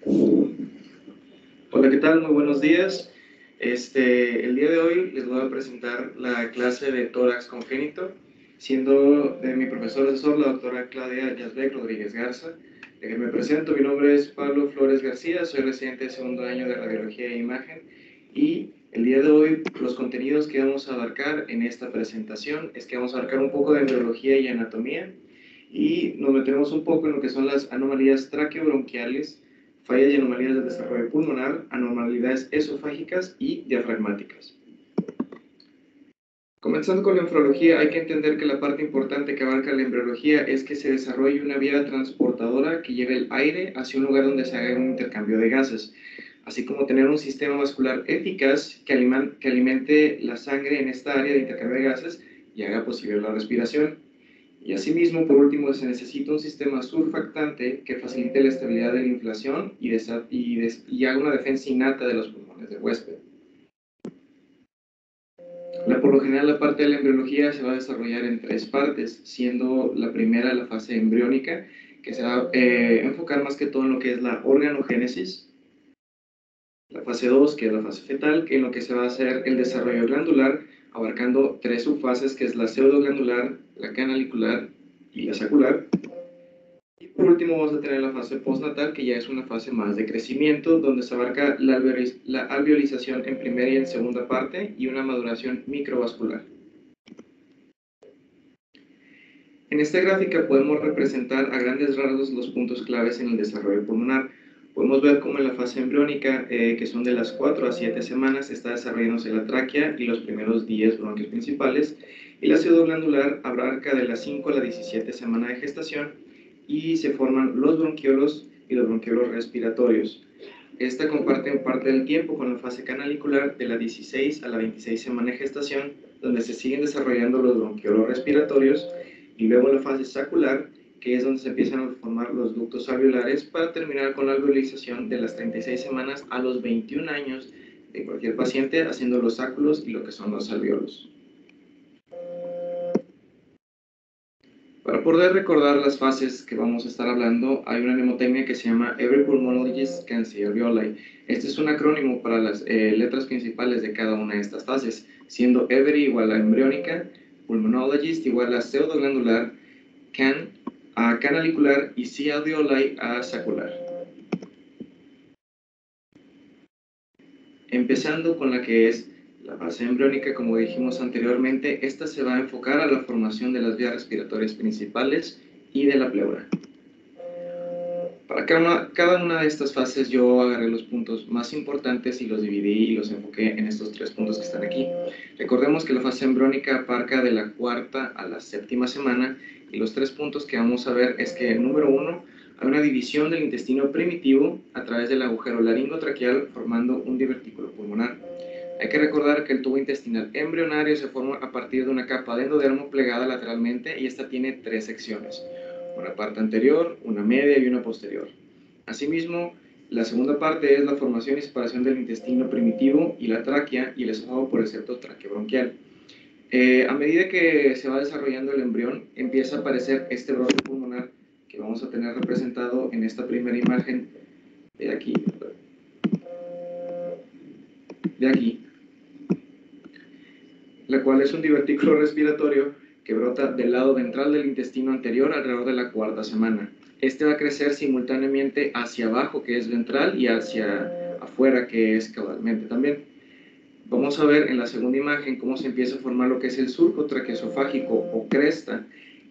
Hola, ¿qué tal? Muy buenos días. El día de hoy les voy a presentar la clase de tórax congénito, siendo de mi profesor asesor, la doctora Claudia Yazbek Rodríguez Garza. De que me presento, mi nombre es Pablo Flores García, soy residente de segundo año de Radiología e Imagen, y el día de hoy los contenidos que vamos a abarcar en esta presentación es que vamos a abarcar un poco de embriología y anatomía, y nos meteremos un poco en lo que son las anomalías traqueobronquiales, fallas y anomalías del desarrollo pulmonar, anormalidades esofágicas y diafragmáticas. Comenzando con la nefrología, hay que entender que la parte importante que abarca la embriología es que se desarrolle una vía transportadora que lleve el aire hacia un lugar donde se haga un intercambio de gases, así como tener un sistema vascular eficaz que alimente la sangre en esta área de intercambio de gases y haga posible la respiración. Y asimismo, por último, se necesita un sistema surfactante que facilite la estabilidad de la inflación y haga una defensa innata de los pulmones del huésped. Por lo general, la parte de la embriología se va a desarrollar en tres partes, siendo la primera la fase embriónica, que se va a enfocar más que todo en lo que es la organogénesis. La fase 2, que es la fase fetal, que en lo que se va a hacer el desarrollo glandular, abarcando tres subfases, que es la pseudoglandular, la canalicular y la sacular. Y por último vamos a tener la fase postnatal, que ya es una fase más de crecimiento, donde se abarca la alveolización en primera y en segunda parte y una maduración microvascular. En esta gráfica podemos representar a grandes rasgos los puntos claves en el desarrollo pulmonar. Podemos ver cómo en la fase embriónica, que son de las 4 a 7 semanas, está desarrollándose la tráquea y los primeros 10 bronquios principales, y la pseudoglandular abarca de las 5 a la 17 semana de gestación, y se forman los bronquiolos y los bronquiolos respiratorios. Esta comparten parte del tiempo con la fase canalicular de la 16 a la 26 semana de gestación, donde se siguen desarrollando los bronquiolos respiratorios, y luego la fase sacular, que es donde se empiezan a formar los ductos alveolares, para terminar con la alveolización de las 36 semanas a los 21 años de cualquier paciente, haciendo los sáculos y lo que son los alveolos. Para poder recordar las fases que vamos a estar hablando, hay una mnemotecnia que se llama Every Pulmonologist Can See Alveoli. Este es un acrónimo para las letras principales de cada una de estas fases, siendo Every igual a embriónica, Pulmonologist igual a pseudoglandular, Can a canalicular y See Alveoli a sacular. Empezando con la que es la fase embriónica, como dijimos anteriormente, esta se va a enfocar a la formación de las vías respiratorias principales y de la pleura. Para cada una de estas fases yo agarré los puntos más importantes y los dividí y los enfoqué en estos tres puntos que están aquí. Recordemos que la fase embriónica abarca de la 4ª a la 7ª semana, y los tres puntos que vamos a ver es que, número 1, hay una división del intestino primitivo a través del agujero laringotraqueal formando un divertículo pulmonar. Hay que recordar que el tubo intestinal embrionario se forma a partir de una capa de endodermo plegada lateralmente, y esta tiene tres secciones: una parte anterior, una media y una posterior. Asimismo, la segunda parte es la formación y separación del intestino primitivo y la tráquea y el esófago por el septo traqueobronquial. A medida que se va desarrollando el embrión, empieza a aparecer este brote pulmonar que vamos a tener representado en esta primera imagen de aquí, la cual es un divertículo respiratorio que brota del lado ventral del intestino anterior alrededor de la 4ª semana. Este va a crecer simultáneamente hacia abajo, que es ventral, y hacia afuera, que es caudalmente también. Vamos a ver en la segunda imagen cómo se empieza a formar lo que es el surco traqueosofágico o cresta,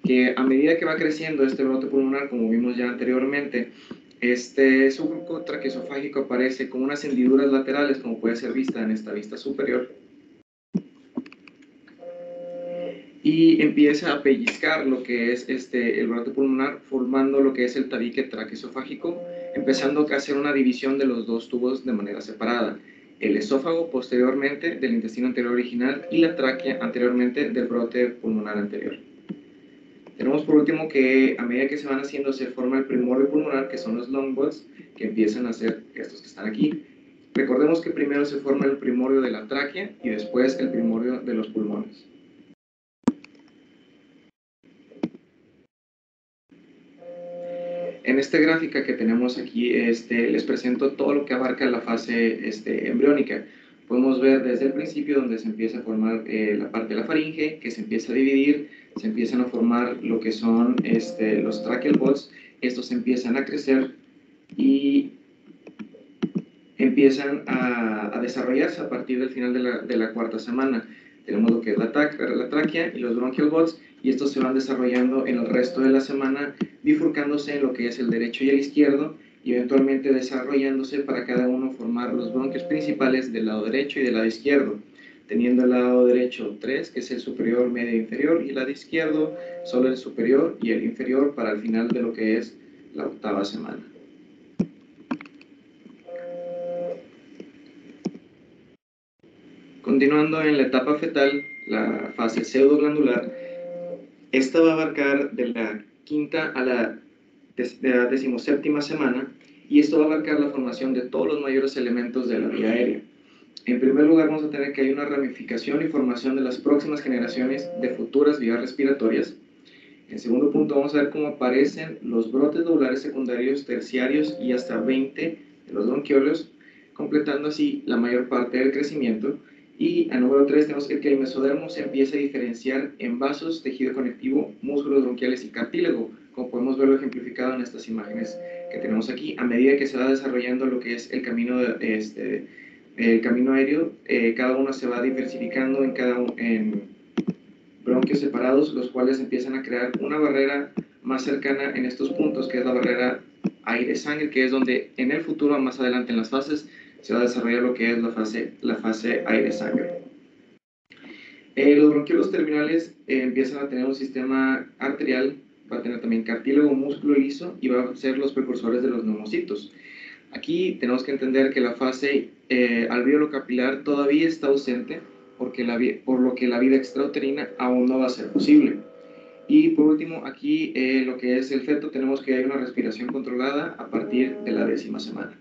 que a medida que va creciendo este brote pulmonar, como vimos ya anteriormente, este surco traqueosofágico aparece con unas hendiduras laterales, como puede ser vista en esta vista superior, y empieza a pellizcar lo que es el brote pulmonar, formando lo que es el tabique traqueosofágico, empezando a hacer una división de los dos tubos de manera separada: el esófago posteriormente del intestino anterior original y la tráquea anteriormente del brote pulmonar anterior. Tenemos por último que a medida que se van haciendo se forma el primordio pulmonar, que son los long buds, que empiezan a ser estos que están aquí. Recordemos que primero se forma el primordio de la tráquea y después el primordio de los pulmones. En esta gráfica que tenemos aquí, les presento todo lo que abarca la fase embriónica. Podemos ver desde el principio donde se empieza a formar la parte de la faringe, que se empieza a dividir, se empiezan a formar lo que son los tracheal buds, estos empiezan a crecer y empiezan a desarrollarse a partir del final de la cuarta semana. Tenemos lo que es la tráquea y los bronchial buds, y estos se van desarrollando en el resto de la semana, bifurcándose en lo que es el derecho y el izquierdo, y eventualmente desarrollándose para cada uno formar los bronquios principales del lado derecho y del lado izquierdo, teniendo el lado derecho 3, que es el superior, medio e inferior, y el lado izquierdo solo el superior y el inferior para el final de lo que es la octava semana. Continuando en la etapa fetal, la fase pseudoglandular, esta va a abarcar de la quinta a la 17ª semana, y esto va a abarcar la formación de todos los mayores elementos de la vía aérea. En primer lugar, vamos a tener que hay una ramificación y formación de las próximas generaciones de futuras vías respiratorias. En segundo punto, vamos a ver cómo aparecen los brotes lobulares secundarios, terciarios y hasta 20 de los bronquiolos, completando así la mayor parte del crecimiento. Y a número 3 tenemos que el mesodermo se empieza a diferenciar en vasos, tejido conectivo, músculos bronquiales y cartílago, como podemos verlo ejemplificado en estas imágenes que tenemos aquí. A medida que se va desarrollando lo que es el camino, el camino aéreo, cada uno se va diversificando en bronquios separados, los cuales empiezan a crear una barrera más cercana en estos puntos, que es la barrera aire-sangre, que es donde en el futuro, más adelante en las fases, se va a desarrollar lo que es la fase aire-sangre. Los bronquiolos terminales empiezan a tener un sistema arterial, va a tener también cartílago, músculo liso, y va a ser los precursores de los neumocitos. Aquí tenemos que entender que la fase alveolo capilar todavía está ausente, por lo que la vida extrauterina aún no va a ser posible. Y por último, aquí lo que es el feto, tenemos que hay una respiración controlada a partir de la 10ª semana.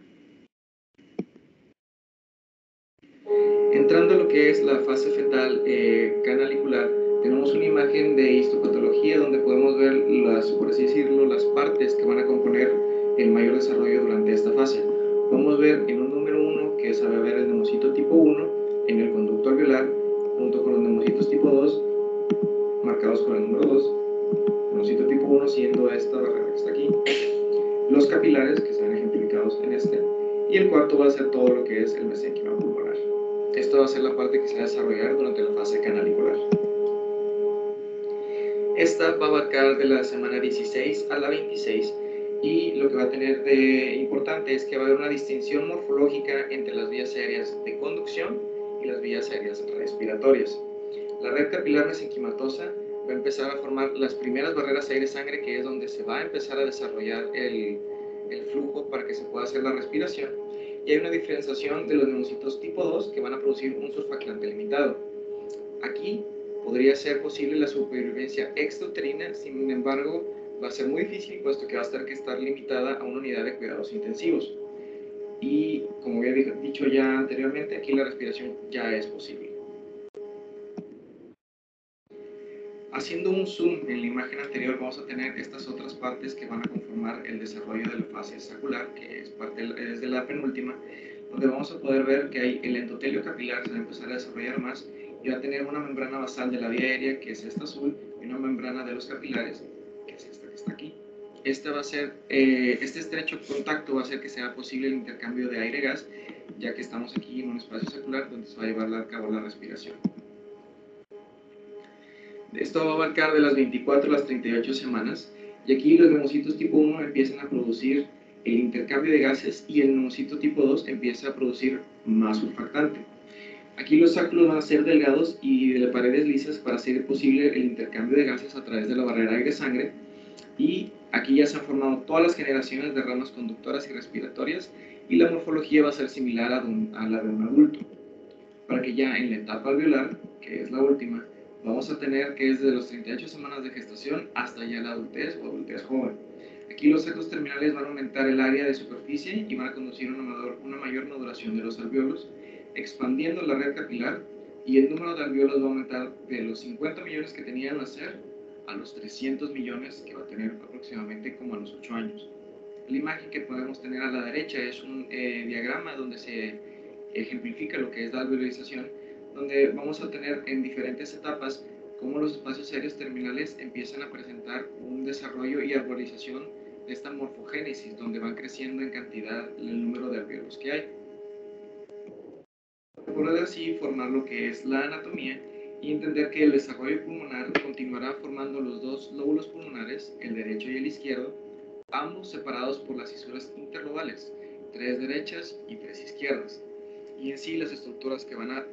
Entrando a lo que es la fase fetal canalicular, tenemos una imagen de histopatología donde podemos ver por así decirlo, las partes que van a componer el mayor desarrollo durante esta fase. Podemos ver en un número 1 que sabe ver el neumocito tipo 1 en el conducto alveolar, junto con los neumocitos tipo 2, marcados con el número 2, neumocito tipo 1 siendo esta barrera que está aquí, los capilares que se ven ejemplificados en este, y el cuarto va a ser todo lo que es el mesénquima pulmonar. Esto va a ser la parte que se va a desarrollar durante la fase canalicular. Esta va a abarcar de la semana 16 a la 26, y lo que va a tener de importante es que va a haber una distinción morfológica entre las vías aéreas de conducción y las vías aéreas respiratorias. La red capilar mesenquimatosa va a empezar a formar las primeras barreras aire-sangre, que es donde se va a empezar a desarrollar el flujo para que se pueda hacer la respiración, y hay una diferenciación de los neumocitos tipo 2 que van a producir un surfactante limitado. Aquí podría ser posible la supervivencia extrauterina, sin embargo va a ser muy difícil, puesto que va a tener que estar limitada a una unidad de cuidados intensivos. Y como había dicho ya anteriormente, aquí la respiración ya es posible. Haciendo un zoom en la imagen anterior, vamos a tener estas otras partes que van a conformar el desarrollo de la fase sacular, que es de la penúltima, donde vamos a poder ver que hay el endotelio capilar, se va a empezar a desarrollar más, y va a tener una membrana basal de la vía aérea, que es esta azul, y una membrana de los capilares, que es esta que está aquí. Este estrecho contacto va a hacer que sea posible el intercambio de aire-gas, ya que estamos aquí en un espacio sacular donde se va a llevar a cabo la respiración. Esto va a abarcar de las 24 a las 38 semanas, y aquí los neumocitos tipo 1 empiezan a producir el intercambio de gases, y el neumocito tipo 2 empieza a producir más surfactante. Aquí los sáculos van a ser delgados y de paredes lisas para hacer posible el intercambio de gases a través de la barrera aire-sangre, y aquí ya se han formado todas las generaciones de ramas conductoras y respiratorias, y la morfología va a ser similar a la de un adulto, para que ya en la etapa alveolar, que es la última, vamos a tener que es de los 38 semanas de gestación hasta ya la adultez o adultez joven. Aquí los sacos terminales van a aumentar el área de superficie y van a conducir una mayor maduración de los alveolos, expandiendo la red capilar, y el número de alveolos va a aumentar de los 50 millones que tenían al nacer a los 300 millones que va a tener aproximadamente como a los 8 años. La imagen que podemos tener a la derecha es un diagrama donde se ejemplifica lo que es la alveolización, donde vamos a tener en diferentes etapas cómo los espacios aéreos terminales empiezan a presentar un desarrollo y arborización de esta morfogénesis, donde van creciendo en cantidad el número de alvéolos que hay. Poder así formar lo que es la anatomía y entender que el desarrollo pulmonar continuará formando los dos lóbulos pulmonares, el derecho y el izquierdo, ambos separados por las fisuras interlobales, 3 derechas y 3 izquierdas. Y en sí las estructuras que van a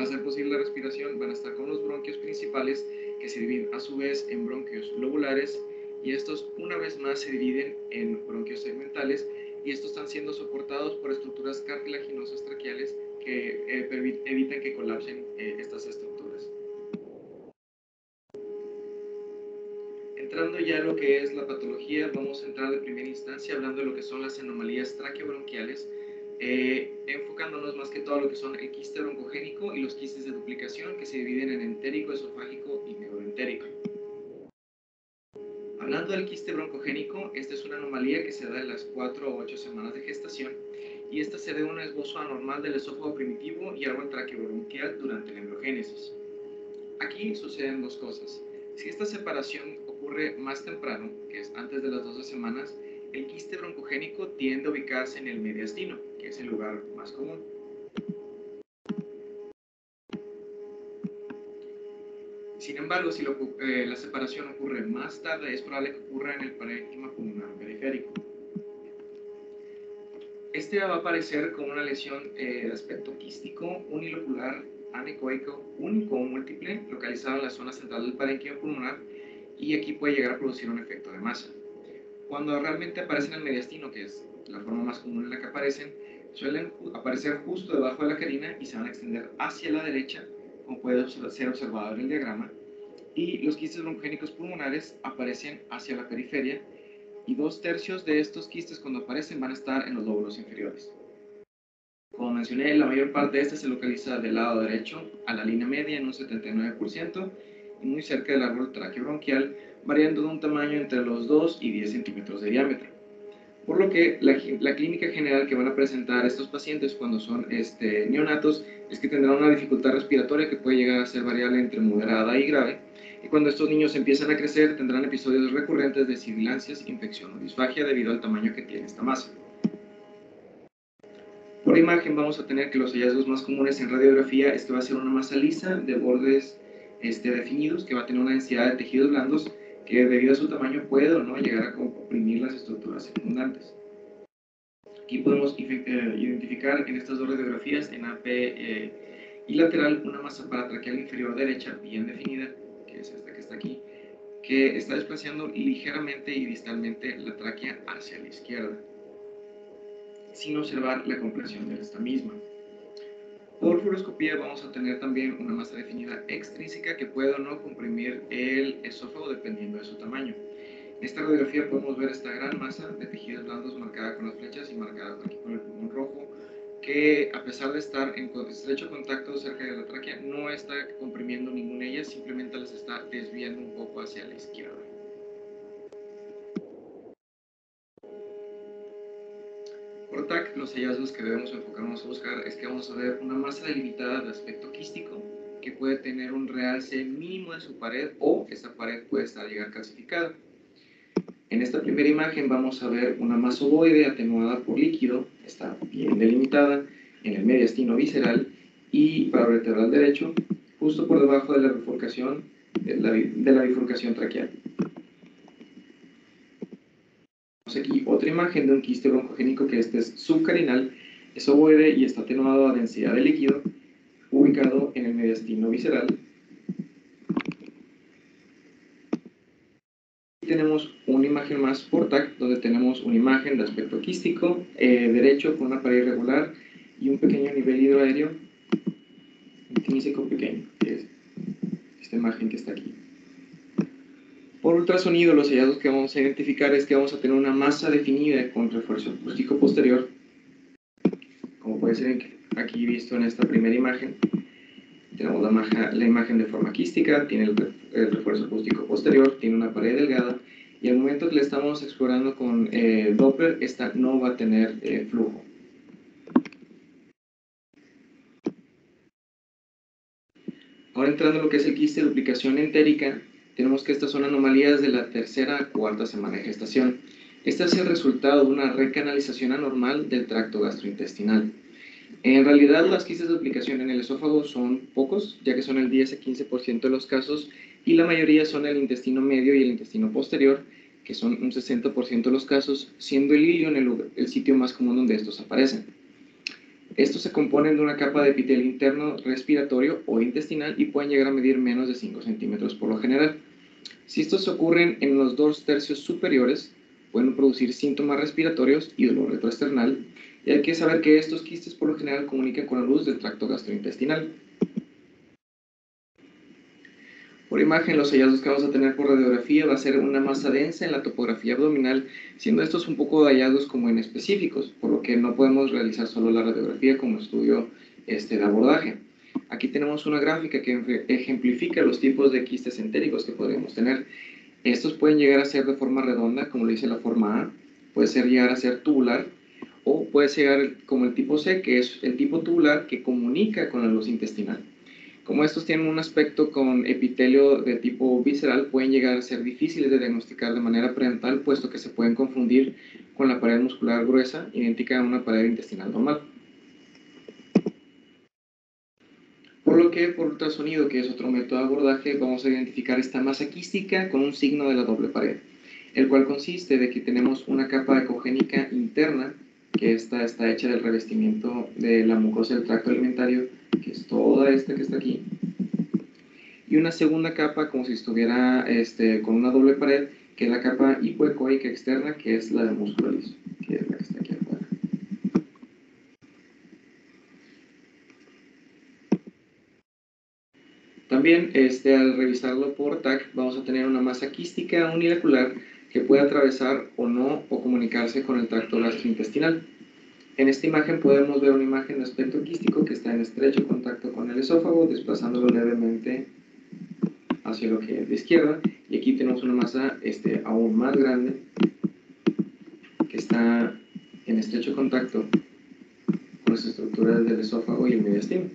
hacer posible la respiración van a estar con los bronquios principales, que se dividen a su vez en bronquios lobulares, y estos una vez más se dividen en bronquios segmentales, y estos están siendo soportados por estructuras cartilaginosas traqueales que evitan que colapsen estas estructuras. Entrando ya a lo que es la patología, vamos a entrar de primera instancia hablando de lo que son las anomalías traqueobronquiales, enfocándonos más que todo a lo que son el quiste broncogénico y los quistes de duplicación, que se dividen en entérico, esofágico y neuroentérico. Hablando del quiste broncogénico, esta es una anomalía que se da en las 4 o 8 semanas de gestación, y esta se debe a un esbozo anormal del esófago primitivo y árbol traqueobronquial durante la embriogénesis. Aquí suceden dos cosas. Si esta separación ocurre más temprano, que es antes de las 12 semanas, el quiste broncogénico tiende a ubicarse en el mediastino, que es el lugar más común. Sin embargo, si la separación ocurre más tarde, es probable que ocurra en el parénquima pulmonar periférico. Este va a aparecer como una lesión de aspecto quístico, unilocular, anecoico, único o múltiple, localizado en la zona central del parénquima pulmonar, y aquí puede llegar a producir un efecto de masa. Cuando realmente aparecen en el mediastino, que es la forma más común en la que aparecen, suelen aparecer justo debajo de la carina y se van a extender hacia la derecha, como puede ser observado en el diagrama, y los quistes broncogénicos pulmonares aparecen hacia la periferia, y 2/3 de estos quistes cuando aparecen van a estar en los lóbulos inferiores. Como mencioné, la mayor parte de este se localiza del lado derecho a la línea media en un 79% y muy cerca del árbol traqueobronquial, variando de un tamaño entre los 2 y 10 centímetros de diámetro. Por lo que la clínica general que van a presentar estos pacientes cuando son neonatos es que tendrán una dificultad respiratoria que puede llegar a ser variable entre moderada y grave, y cuando estos niños empiezan a crecer tendrán episodios recurrentes de sibilancias, infección o disfagia debido al tamaño que tiene esta masa. Por imagen vamos a tener que los hallazgos más comunes en radiografía es que va a ser una masa lisa de bordes definidos, que va a tener una densidad de tejidos blandos que debido a su tamaño puede o no llegar a comprimir las estructuras circundantes. Aquí podemos identificar en estas dos radiografías, en AP y lateral, una masa paratraqueal inferior derecha bien definida, que es esta que está aquí, que está desplazando ligeramente y distalmente la tráquea hacia la izquierda, sin observar la compresión de esta misma. Por fluoroscopía vamos a tener también una masa definida extrínseca que puede o no comprimir el esófago dependiendo de su tamaño. En esta radiografía podemos ver esta gran masa de tejidos blandos marcada con las flechas y marcada aquí con el pulmón rojo, que a pesar de estar en estrecho contacto cerca de la tráquea, no está comprimiendo ninguna de ellas, simplemente las está desviando un poco hacia la izquierda. Por TAC, los hallazgos que debemos enfocarnos a buscar es que vamos a ver una masa delimitada de aspecto quístico que puede tener un realce mínimo de su pared o esta pared puede estar llegar calcificada. En esta primera imagen vamos a ver una masa ovoide atenuada por líquido, está bien delimitada en el mediastino visceral y paravertebral derecho, justo por debajo de la bifurcación, de la bifurcación traqueal. Tenemos aquí otra imagen de un quiste broncogénico que es subcarinal, es ovoide y está atenuado a densidad de líquido, ubicado en el mediastino visceral. Tenemos una imagen más por TAC, donde tenemos una imagen de aspecto quístico, derecho con una pared irregular y un pequeño nivel hidroaéreo intrínseco pequeño, que es esta imagen que está aquí. Por ultrasonido, los hallazgos que vamos a identificar es que vamos a tener una masa definida con refuerzo acústico posterior, como puede ser aquí visto en esta primera imagen. Tenemos la imagen de forma quística, tiene el refuerzo acústico posterior, tiene una pared delgada y al momento que la estamos explorando con Doppler, esta no va a tener flujo. Ahora entrando en lo que es el quiste de duplicación entérica, tenemos que estas son anomalías de la tercera a cuarta semana de gestación. Este es el resultado de una recanalización anormal del tracto gastrointestinal. En realidad, las quistes de duplicación en el esófago son pocos, ya que son el 10 a 15% de los casos, y la mayoría son el intestino medio y el intestino posterior, que son un 60% de los casos, siendo el ilio el sitio más común donde estos aparecen. Estos se componen de una capa de epitelio interno respiratorio o intestinal y pueden llegar a medir menos de 5 centímetros por lo general. Si estos ocurren en los 2/3 superiores, pueden producir síntomas respiratorios y dolor retroesternal, y hay que saber que estos quistes por lo general comunican con la luz del tracto gastrointestinal. Por imagen, los hallazgos que vamos a tener por radiografía va a ser una masa densa en la topografía abdominal, siendo estos un poco de hallazgos como inespecíficos, por lo que no podemos realizar solo la radiografía como estudio de abordaje. Aquí tenemos una gráfica que ejemplifica los tipos de quistes entéricos que podríamos tener. Estos pueden llegar a ser de forma redonda, como lo dice la forma A, puede llegar a ser tubular, o puede llegar como el tipo C, que es el tipo tubular que comunica con la luz intestinal. Como estos tienen un aspecto con epitelio de tipo visceral, pueden llegar a ser difíciles de diagnosticar de manera prenatal, puesto que se pueden confundir con la pared muscular gruesa, idéntica a una pared intestinal normal. Por lo que por ultrasonido, que es otro método de abordaje, vamos a identificar esta masa quística con un signo de la doble pared, el cual consiste de que tenemos una capa ecogénica interna, que está hecha del revestimiento de la mucosa del tracto alimentario, que es toda esta que está aquí, y una segunda capa como si estuviera con una doble pared, que es la capa hipoecoica externa, que es la del músculo liso, que es la que está aquí afuera. También al revisarlo por TAC vamos a tener una masa quística unilacular que puede atravesar o no o comunicarse con el tracto gastrointestinal. En esta imagen podemos ver una imagen de aspecto quístico que está en estrecho contacto con el esófago, desplazándolo levemente hacia lo que es de izquierda, y aquí tenemos una masa aún más grande que está en estrecho contacto con las estructuras del esófago y el mediastino.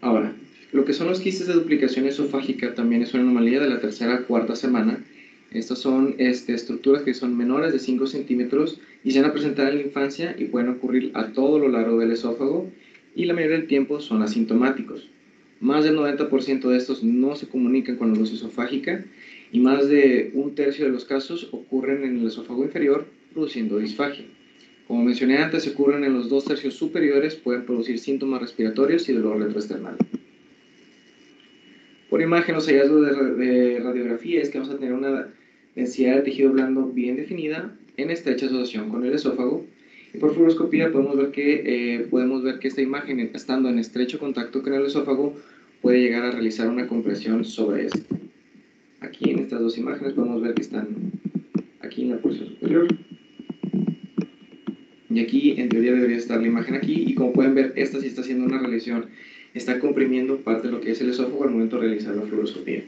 Ahora, lo que son los quistes de duplicación esofágica también es una anomalía de la tercera a cuarta semana. Estas son estructuras que son menores de 5 centímetros y se van a presentar en la infancia y pueden ocurrir a todo lo largo del esófago, y la mayoría del tiempo son asintomáticos. Más del 90% de estos no se comunican con la luz esofágica, y más de 1/3 de los casos ocurren en el esófago inferior, produciendo disfagia. Como mencioné antes, se ocurren en los 2/3 superiores, pueden producir síntomas respiratorios y dolor retroesternal. Por imagen, los hallazgos de radiografía es que vamos a tener una densidad de tejido blando bien definida en estrecha asociación con el esófago, y por fluoroscopía podemos ver que esta imagen, estando en estrecho contacto con el esófago, puede llegar a realizar una compresión sobre este. Aquí en estas dos imágenes podemos ver que están aquí en la porción superior, y aquí en teoría debería estar la imagen aquí, y como pueden ver, esta sí está haciendo una relación, está comprimiendo parte de lo que es el esófago al momento de realizar la fluoroscopía.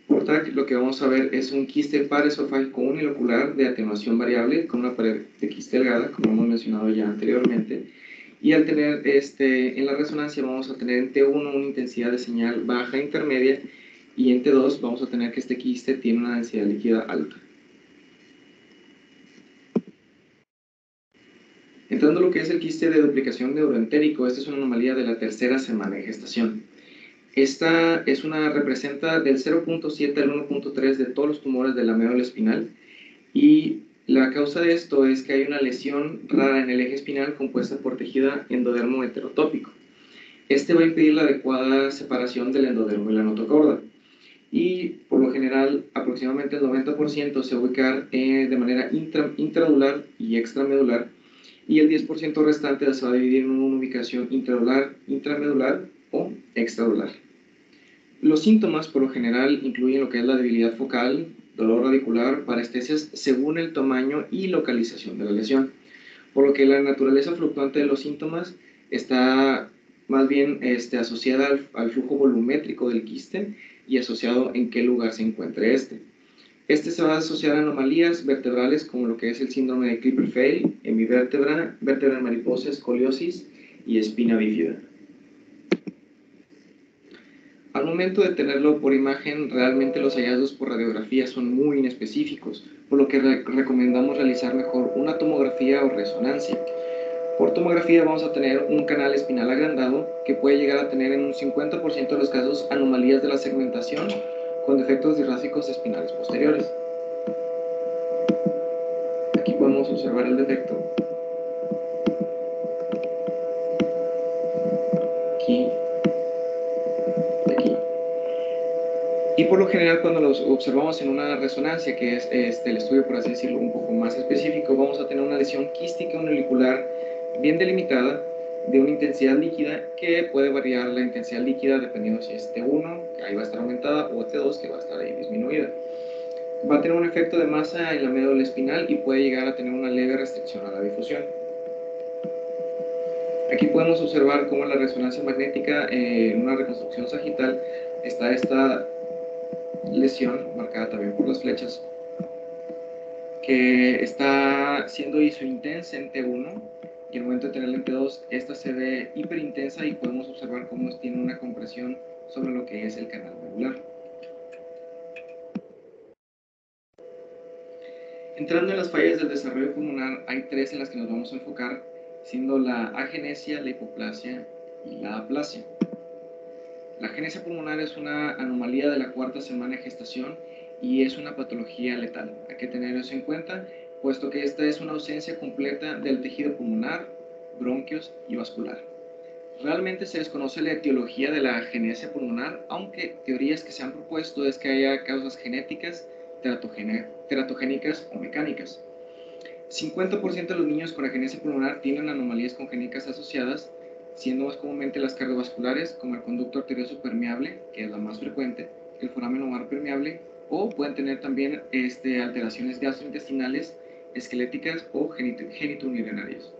Por TAC, lo que vamos a ver es un quiste paraesofágico unilocular de atenuación variable con una pared de quiste delgada, como hemos mencionado ya anteriormente, y al tener en la resonancia vamos a tener en T1 una intensidad de señal baja intermedia, y en T2 vamos a tener que este quiste tiene una densidad líquida alta. Entrando a lo que es el quiste de duplicación neuroentérico, esta es una anomalía de la tercera semana de gestación. Esta representa del 0.7 al 1.3 de todos los tumores de la médula espinal, y la causa de esto es que hay una lesión rara en el eje espinal compuesta por tejido endodermo heterotópico. Este va a impedir la adecuada separación del endodermo y la notocorda, y por lo general aproximadamente el 90% se va a ubicar de manera intradular y extramedular, y el 10% restante se va a dividir en una ubicación intradular, intramedular o extradular. Los síntomas por lo general incluyen lo que es la debilidad focal, dolor radicular, parestesias según el tamaño y localización de la lesión, por lo que la naturaleza fluctuante de los síntomas está más bien asociada al flujo volumétrico del quiste y asociado en qué lugar se encuentre este. Este se va a asociar a anomalías vertebrales como lo que es el síndrome de Klippel-Feil, hemivértebra, vértebra en mariposa, escoliosis y espina bífida. Al momento de tenerlo por imagen, realmente los hallazgos por radiografía son muy inespecíficos, por lo que recomendamos realizar mejor una tomografía o resonancia. Por tomografía vamos a tener un canal espinal agrandado que puede llegar a tener en un 50% de los casos anomalías de la segmentación con defectos dirráficos espinales posteriores. Aquí podemos observar el defecto. Aquí y aquí. Y por lo general cuando los observamos en una resonancia, que es el estudio, por así decirlo, un poco más específico, vamos a tener una lesión quística unilocular bien delimitada, de una intensidad líquida que puede variar la intensidad líquida dependiendo si es T1, que ahí va a estar aumentada, o T2, que va a estar ahí disminuida. Va a tener un efecto de masa en la médula espinal y puede llegar a tener una leve restricción a la difusión. Aquí podemos observar cómo en la resonancia magnética, en una reconstrucción sagital, está esta lesión, marcada también por las flechas, que está siendo isointensa en T1, y en el momento de tenerla en T2, esta se ve hiperintensa y podemos observar cómo tiene una compresión sobre lo que es el canal medular. Entrando en las fallas del desarrollo pulmonar, hay tres en las que nos vamos a enfocar, siendo la agenesia, la hipoplasia y la aplasia. La agenesia pulmonar es una anomalía de la cuarta semana de gestación y es una patología letal. Hay que tener eso en cuenta, puesto que esta es una ausencia completa del tejido pulmonar, bronquios y vascular. Realmente se desconoce la etiología de la agenesia pulmonar, aunque teorías que se han propuesto es que haya causas genéticas, teratogénicas o mecánicas. 50% de los niños con agenesia pulmonar tienen anomalías congénitas asociadas, siendo más comúnmente las cardiovasculares, como el conducto arterioso permeable, que es la más frecuente, el foramen ovar permeable, o pueden tener también alteraciones gastrointestinales, esqueléticas o genitourinarias.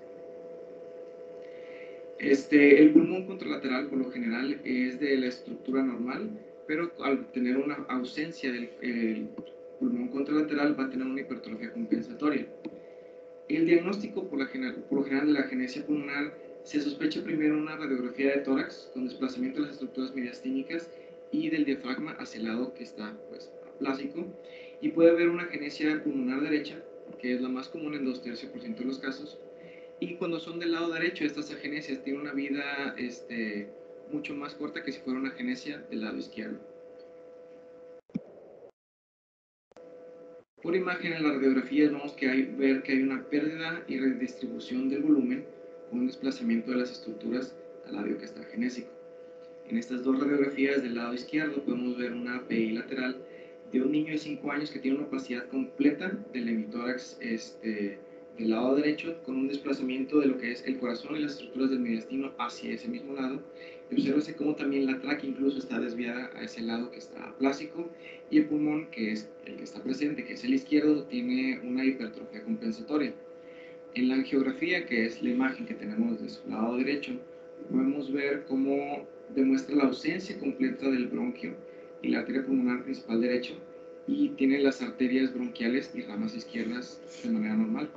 El pulmón contralateral, por lo general, es de la estructura normal, pero al tener una ausencia del pulmón contralateral va a tener una hipertrofia compensatoria. El diagnóstico por lo general de la agenesia pulmonar se sospecha primero una radiografía de tórax con desplazamiento de las estructuras mediastínicas y del diafragma hacia el lado que está aplásico, y puede haber una agenesia pulmonar derecha, que es la más común en 2/3% de los casos, y cuando son del lado derecho estas agenesias tienen una vida mucho más corta que si fuera una agenesia del lado izquierdo. Por imagen en la radiografía vamos a ver que hay una pérdida y redistribución del volumen con un desplazamiento de las estructuras al lado que está agenésico. En estas dos radiografías del lado izquierdo podemos ver una API lateral de un niño de 5 años que tiene una opacidad completa del hemitórax del lado derecho, con un desplazamiento de lo que es el corazón y las estructuras del mediastino hacia ese mismo lado. Y obsérvese cómo también la tráquea incluso está desviada a ese lado que está aplásico, y el pulmón, que es el que está presente, que es el izquierdo, tiene una hipertrofia compensatoria. En la angiografía, que es la imagen que tenemos de su lado derecho, podemos ver cómo demuestra la ausencia completa del bronquio y la arteria pulmonar principal derecho, y tiene las arterias bronquiales y ramas izquierdas de manera normal.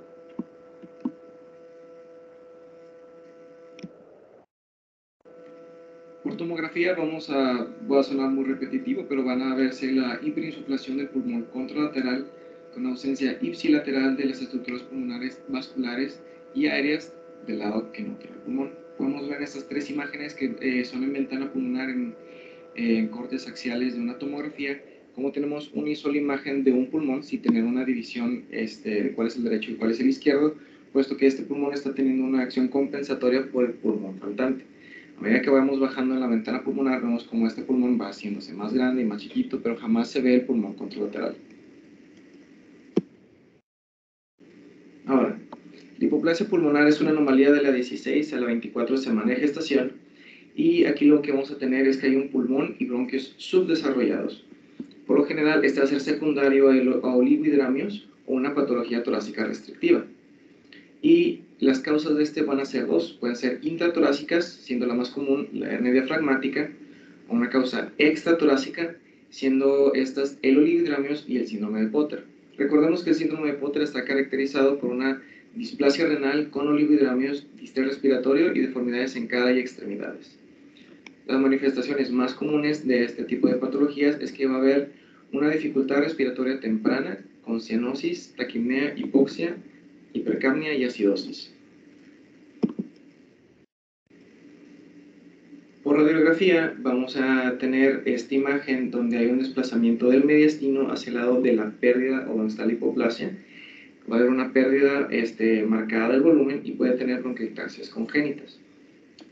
Por tomografía voy a sonar muy repetitivo, pero van a verse la hiperinsuflación del pulmón contralateral con ausencia ipsilateral de las estructuras pulmonares, vasculares y aéreas del lado que no tiene el pulmón. Podemos ver estas tres imágenes que son en ventana pulmonar en cortes axiales de una tomografía, como tenemos una sola imagen de un pulmón sin tener una división de cuál es el derecho y cuál es el izquierdo, puesto que este pulmón está teniendo una acción compensatoria por el pulmón faltante. A medida que vamos bajando en la ventana pulmonar, vemos como este pulmón va haciéndose más grande y más chiquito, pero jamás se ve el pulmón contralateral. Ahora, la hipoplasia pulmonar es una anomalía de la 16 a la 24 semana de gestación, y aquí lo que vamos a tener es que hay un pulmón y bronquios subdesarrollados. Por lo general, este va a ser secundario a oligohidramios o una patología torácica restrictiva. Y Las causas de este van a ser dos, pueden ser intratorácicas, siendo la más común la hernia diafragmática, o una causa extratorácica, siendo estas el oligohidramios y el síndrome de Potter. Recordemos que el síndrome de Potter está caracterizado por una displasia renal con oligohidramios, distrés respiratorio y deformidades en cara y extremidades. Las manifestaciones más comunes de este tipo de patologías es que va a haber una dificultad respiratoria temprana con cianosis, taquipnea, hipoxia, hipercapnia y acidosis. Por radiografía vamos a tener esta imagen donde hay un desplazamiento del mediastino hacia el lado de la pérdida o donde está la hipoplasia. Va a haber una pérdida marcada del volumen y puede tener bronquiectasias congénitas.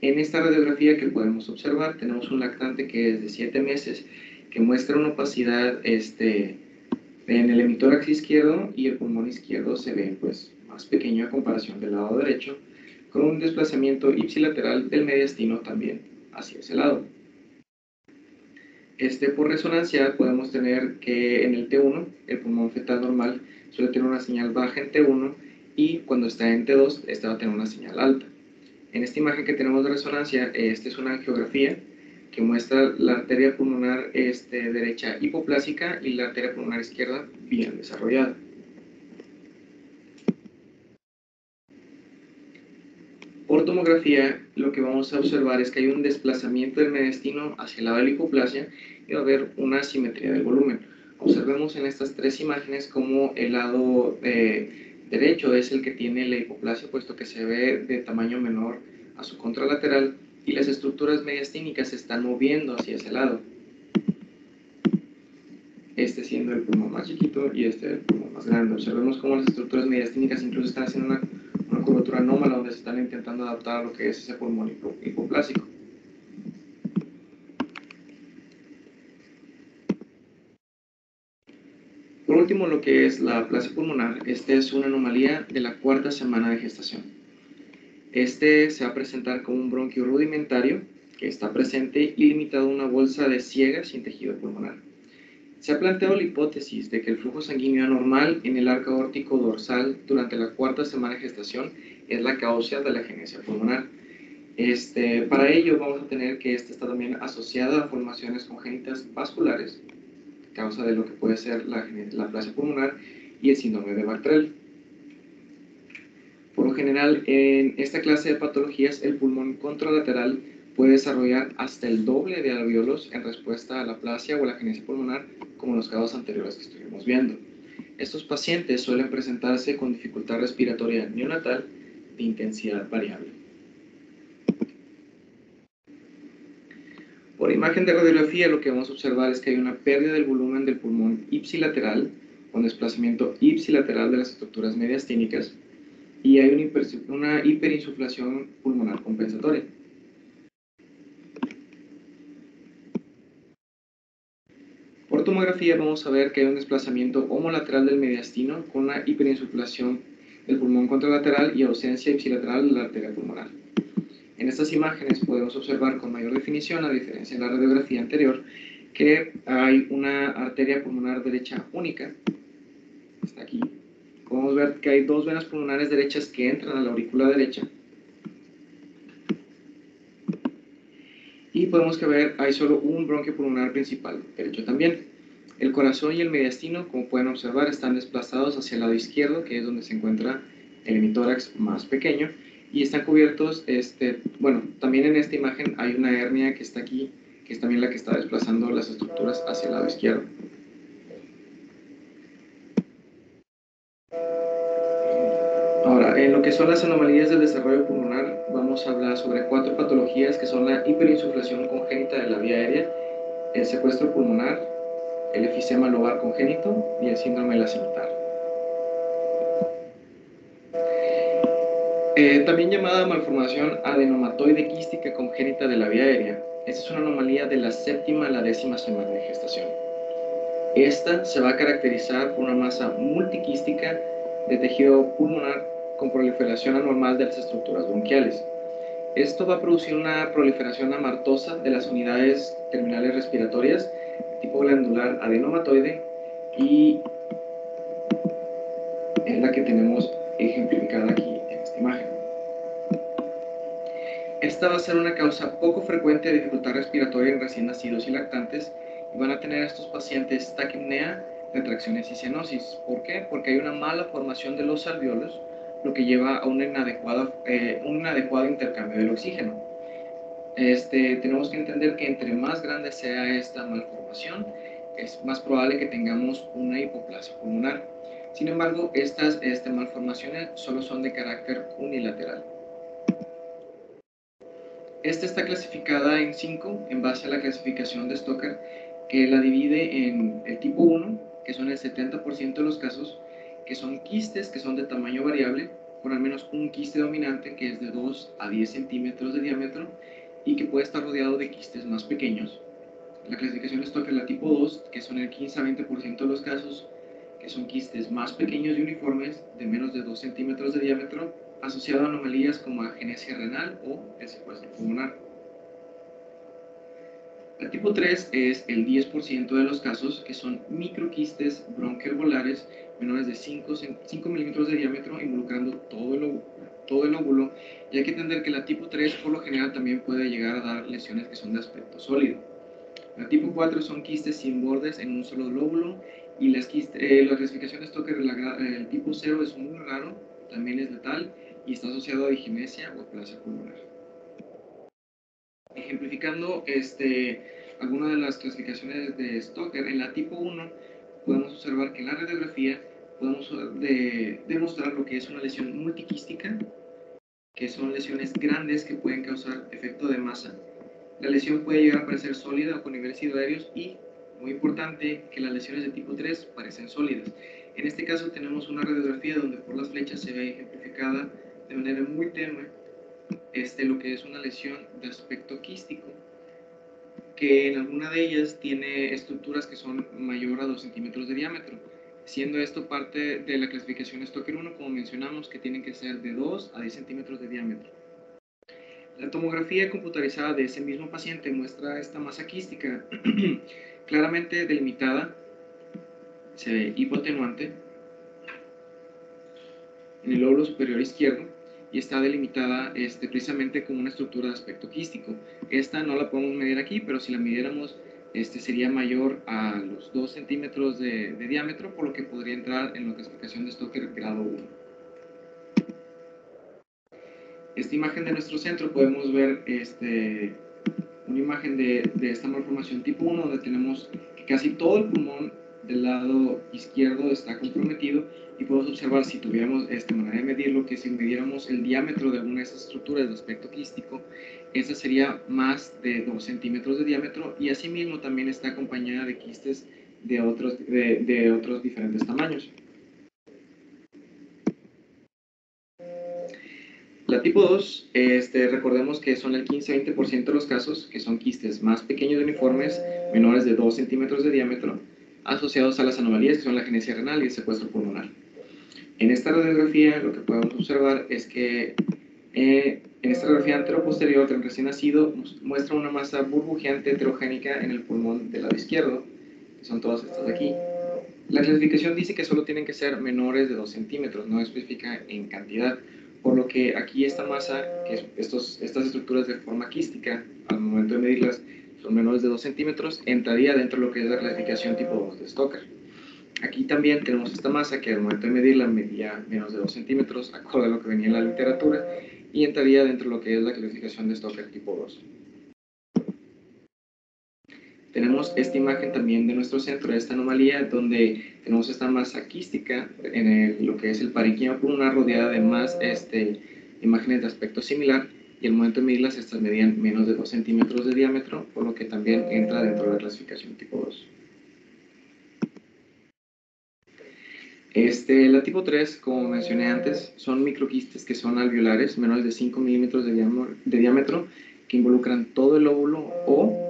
En esta radiografía que podemos observar tenemos un lactante que es de 7 meses que muestra una opacidad en el hemitórax izquierdo y el pulmón izquierdo se ve pues más pequeño a comparación del lado derecho, con un desplazamiento ipsilateral del mediastino también hacia ese lado. Por resonancia podemos tener que en el T1 el pulmón fetal normal suele tener una señal baja en T1 y cuando está en T2 esta va a tener una señal alta. En esta imagen que tenemos de resonancia, esta es una angiografía que muestra la arteria pulmonar derecha hipoplásica y la arteria pulmonar izquierda bien desarrollada. Por tomografía, lo que vamos a observar es que hay un desplazamiento del mediastino hacia el lado de la hipoplasia y va a haber una asimetría del volumen. Observemos en estas tres imágenes cómo el lado derecho es el que tiene la hipoplasia, puesto que se ve de tamaño menor a su contralateral y las estructuras mediastínicas se están moviendo hacia ese lado. Este siendo el pulmón más chiquito y este el pulmón más grande. Observemos cómo las estructuras mediastínicas incluso están haciendo una curvatura anómala donde se están intentando adaptar a lo que es ese pulmón hipoplásico. Por último, lo que es la aplasia pulmonar, esta es una anomalía de la 4ª semana de gestación. Se va a presentar como un bronquio rudimentario que está presente y limitado a una bolsa de siega sin tejido pulmonar. Se ha planteado la hipótesis de que el flujo sanguíneo anormal en el arco aórtico dorsal durante la 4ª semana de gestación es la causa de la agenesia pulmonar. Para ello vamos a tener que esta está también asociada a formaciones congénitas vasculares, causa de lo que puede ser la aplasia pulmonar y el síndrome de Bactrel. Por lo general, en esta clase de patologías, el pulmón contralateral puede desarrollar hasta el doble de alvéolos en respuesta a la aplasia o la agenesia pulmonar, como en los casos anteriores que estuvimos viendo. Estos pacientes suelen presentarse con dificultad respiratoria neonatal de intensidad variable. Por imagen de radiografía, lo que vamos a observar es que hay una pérdida del volumen del pulmón ipsilateral, con desplazamiento ipsilateral de las estructuras mediastínicas, y hay una hiperinsuflación pulmonar compensatoria. Por tomografía vamos a ver que hay un desplazamiento homolateral del mediastino con una hiperinsuflación del pulmón contralateral y ausencia ipsilateral de la arteria pulmonar. En estas imágenes podemos observar con mayor definición, a diferencia de la radiografía anterior, que hay una arteria pulmonar derecha única, está aquí. Podemos ver que hay dos venas pulmonares derechas que entran a la aurícula derecha. Y podemos ver hay solo un bronquio pulmonar principal, derecho también. El corazón y el mediastino, como pueden observar, están desplazados hacia el lado izquierdo, que es donde se encuentra el hemitórax más pequeño, y están cubiertos, también en esta imagen hay una hernia que está aquí, que es también la que está desplazando las estructuras hacia el lado izquierdo. Ahora, en lo que son las anomalías del desarrollo pulmonar, vamos a hablar sobre 4 patologías que son la hiperinsuflación congénita de la vía aérea, el secuestro pulmonar, el efisema lobar congénito y el síndrome de la cimitar. También llamada malformación adenomatoide quística congénita de la vía aérea. Esta es una anomalía de la 7ª a la 10ª semana de gestación. Esta se va a caracterizar por una masa multiquística de tejido pulmonar con proliferación anormal de las estructuras bronquiales. Esto va a producir una proliferación amartosa de las unidades terminales respiratorias de tipo glandular adenomatoide y es la que tenemos ejemplificada aquí en esta imagen. Esta va a ser una causa poco frecuente de dificultad respiratoria en recién nacidos y lactantes, y van a tener estos pacientes taquipnea, retracciones y cianosis. ¿Por qué? Porque hay una mala formación de los alvéolos, lo que lleva a un inadecuado intercambio del oxígeno. Tenemos que entender que entre más grande sea esta malformación, es más probable que tengamos una hipoplasia pulmonar. Sin embargo, estas malformaciones solo son de carácter unilateral. Esta está clasificada en 5 en base a la clasificación de Stoker, que la divide en el tipo 1, que son el 70% de los casos, que son quistes que son de tamaño variable, con al menos un quiste dominante que es de 2 a 10 centímetros de diámetro y que puede estar rodeado de quistes más pequeños. La clasificación de Stoker, la tipo 2, que son el 15 a 20% de los casos, que son quistes más pequeños y uniformes, de menos de 2 centímetros de diámetro, asociado a anomalías como agenesia renal o el secuestro pulmonar. La tipo 3 es el 10% de los casos, que son microquistes bronquiolvolares menores de 5 milímetros de diámetro, involucrando todo el óvulo, y hay que entender que la tipo 3 por lo general también puede llegar a dar lesiones que son de aspecto sólido. La tipo 4 son quistes sin bordes en un solo lóbulo, y la clasificación de Stoker, el tipo 0 es muy raro, también es letal y está asociado a diginesia o aplasia pulmonar. Ejemplificando algunas de las clasificaciones de Stoker, en la tipo 1 podemos observar que en la radiografía podemos demostrar lo que es una lesión multiquística, que son lesiones grandes que pueden causar efecto de masa. La lesión puede llegar a parecer sólida o con niveles hidroaéreos y, muy importante, que las lesiones de tipo 3 parecen sólidas. En este caso tenemos una radiografía donde por las flechas se ve ejemplificada de manera muy tenue lo que es una lesión de aspecto quístico, que en alguna de ellas tiene estructuras que son mayor a 2 centímetros de diámetro, siendo esto parte de la clasificación Stoker 1, como mencionamos, que tienen que ser de 2 a 10 centímetros de diámetro. La tomografía computarizada de ese mismo paciente muestra esta masa quística claramente delimitada, se ve hipoatenuante en el lóbulo superior izquierdo y está delimitada precisamente como una estructura de aspecto quístico. Esta no la podemos medir aquí, pero si la midiéramos sería mayor a los 2 centímetros de diámetro, por lo que podría entrar en la clasificación de Stoker grado 1. Esta imagen de nuestro centro podemos ver una imagen de esta malformación tipo 1, donde tenemos que casi todo el pulmón del lado izquierdo está comprometido, y podemos observar, si tuviéramos manera de medirlo, que si midiéramos el diámetro de alguna de estas estructuras de aspecto quístico, esa sería más de 2 centímetros de diámetro, y asimismo también está acompañada de quistes de otros diferentes tamaños. La tipo 2, recordemos que son el 15-20% de los casos, que son quistes más pequeños y uniformes, menores de 2 centímetros de diámetro, asociados a las anomalías que son la agenesia renal y el secuestro pulmonar. En esta radiografía lo que podemos observar es que en esta radiografía anteroposterior del recién nacido muestra una masa burbujeante heterogénica en el pulmón del lado izquierdo, que son todas estas de aquí. La clasificación dice que solo tienen que ser menores de 2 centímetros, no especifica en cantidad, por lo que aquí esta masa, que estas estructuras de forma quística, al momento de medirlas, son menores de 2 centímetros, entraría dentro de lo que es la clasificación tipo 2 de Stoker. Aquí también tenemos esta masa que al momento de medirla medía menos de 2 centímetros, acorde a lo que venía en la literatura, y entraría dentro de lo que es la clasificación de Stoker tipo 2. Tenemos esta imagen también de nuestro centro, de esta anomalía, donde tenemos esta masa quística en lo que es el parénquima pulmonar, rodeada de más imágenes de aspecto similar, y al momento de medirlas, estas medían menos de 2 centímetros de diámetro, por lo que también entra dentro de la clasificación tipo 2. La tipo 3, como mencioné antes, son microquistes que son alveolares, menores de 5 milímetros de diámetro, que involucran todo el óvulo, o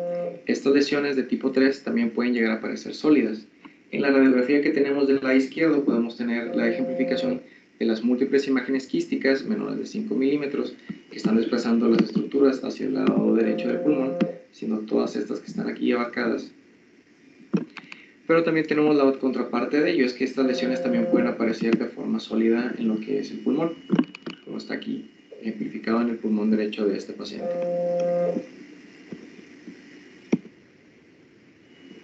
estas lesiones de tipo 3 también pueden llegar a parecer sólidas. En la radiografía que tenemos del lado izquierdo podemos tener la ejemplificación de las múltiples imágenes quísticas menores de 5 milímetros que están desplazando las estructuras hacia el lado derecho del pulmón, siendo todas estas que están aquí abarcadas. Pero también tenemos la contraparte de ello, es que estas lesiones también pueden aparecer de forma sólida en lo que es el pulmón, como está aquí ejemplificado en el pulmón derecho de este paciente.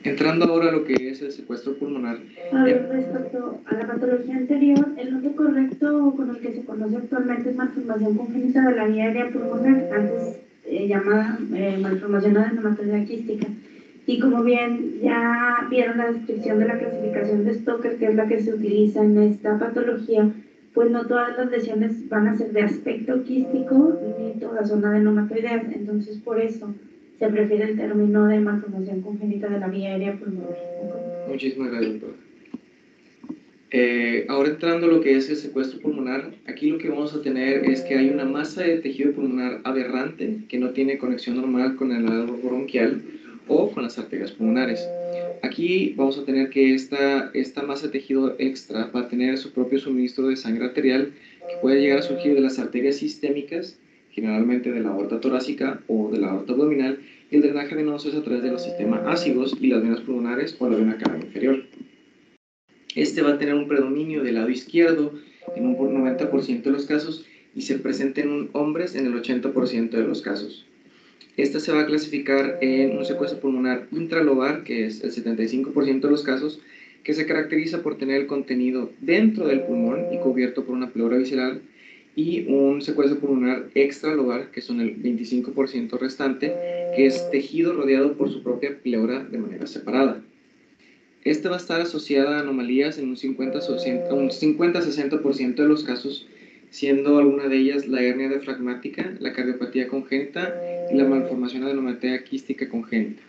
Entrando ahora a lo que es el secuestro pulmonar. Respecto a la patología anterior, el nombre correcto con el que se conoce actualmente es malformación congénita de la vía aérea pulmonar, antes llamada malformación adenomatoidea quística. Y como bien ya vieron la descripción de la clasificación de Stoker, que es la que se utiliza en esta patología, pues no todas las lesiones van a ser de aspecto quístico ni todas son adenomatoideas, entonces por eso se prefiere el término de malformación congénita de la vía aérea pulmonar. Muchísimas gracias, doctor. Ahora entrando a lo que es el secuestro pulmonar, aquí lo que vamos a tener es que hay una masa de tejido pulmonar aberrante que no tiene conexión normal con el árbol bronquial o con las arterias pulmonares. Aquí vamos a tener que esta masa de tejido extra va a tener su propio suministro de sangre arterial que puede llegar a surgir de las arterias sistémicas, generalmente de la aorta torácica o de la aorta abdominal, y el drenaje venoso es a través de los sistemas ácidos y las venas pulmonares o la vena cava inferior. Este va a tener un predominio del lado izquierdo en un 90% de los casos y se presenta en hombres en el 80% de los casos. Esta se va a clasificar en un secuestro pulmonar intralobar, que es el 75% de los casos, que se caracteriza por tener el contenido dentro del pulmón y cubierto por una pleura visceral, y un secuestro pulmonar extralobar, que son el 25% restante, que es tejido rodeado por su propia pleura de manera separada. Esta va a estar asociada a anomalías en un 50-60% de los casos, siendo alguna de ellas la hernia diafragmática, la cardiopatía congénita y la malformación adenomatoidea quística congénita.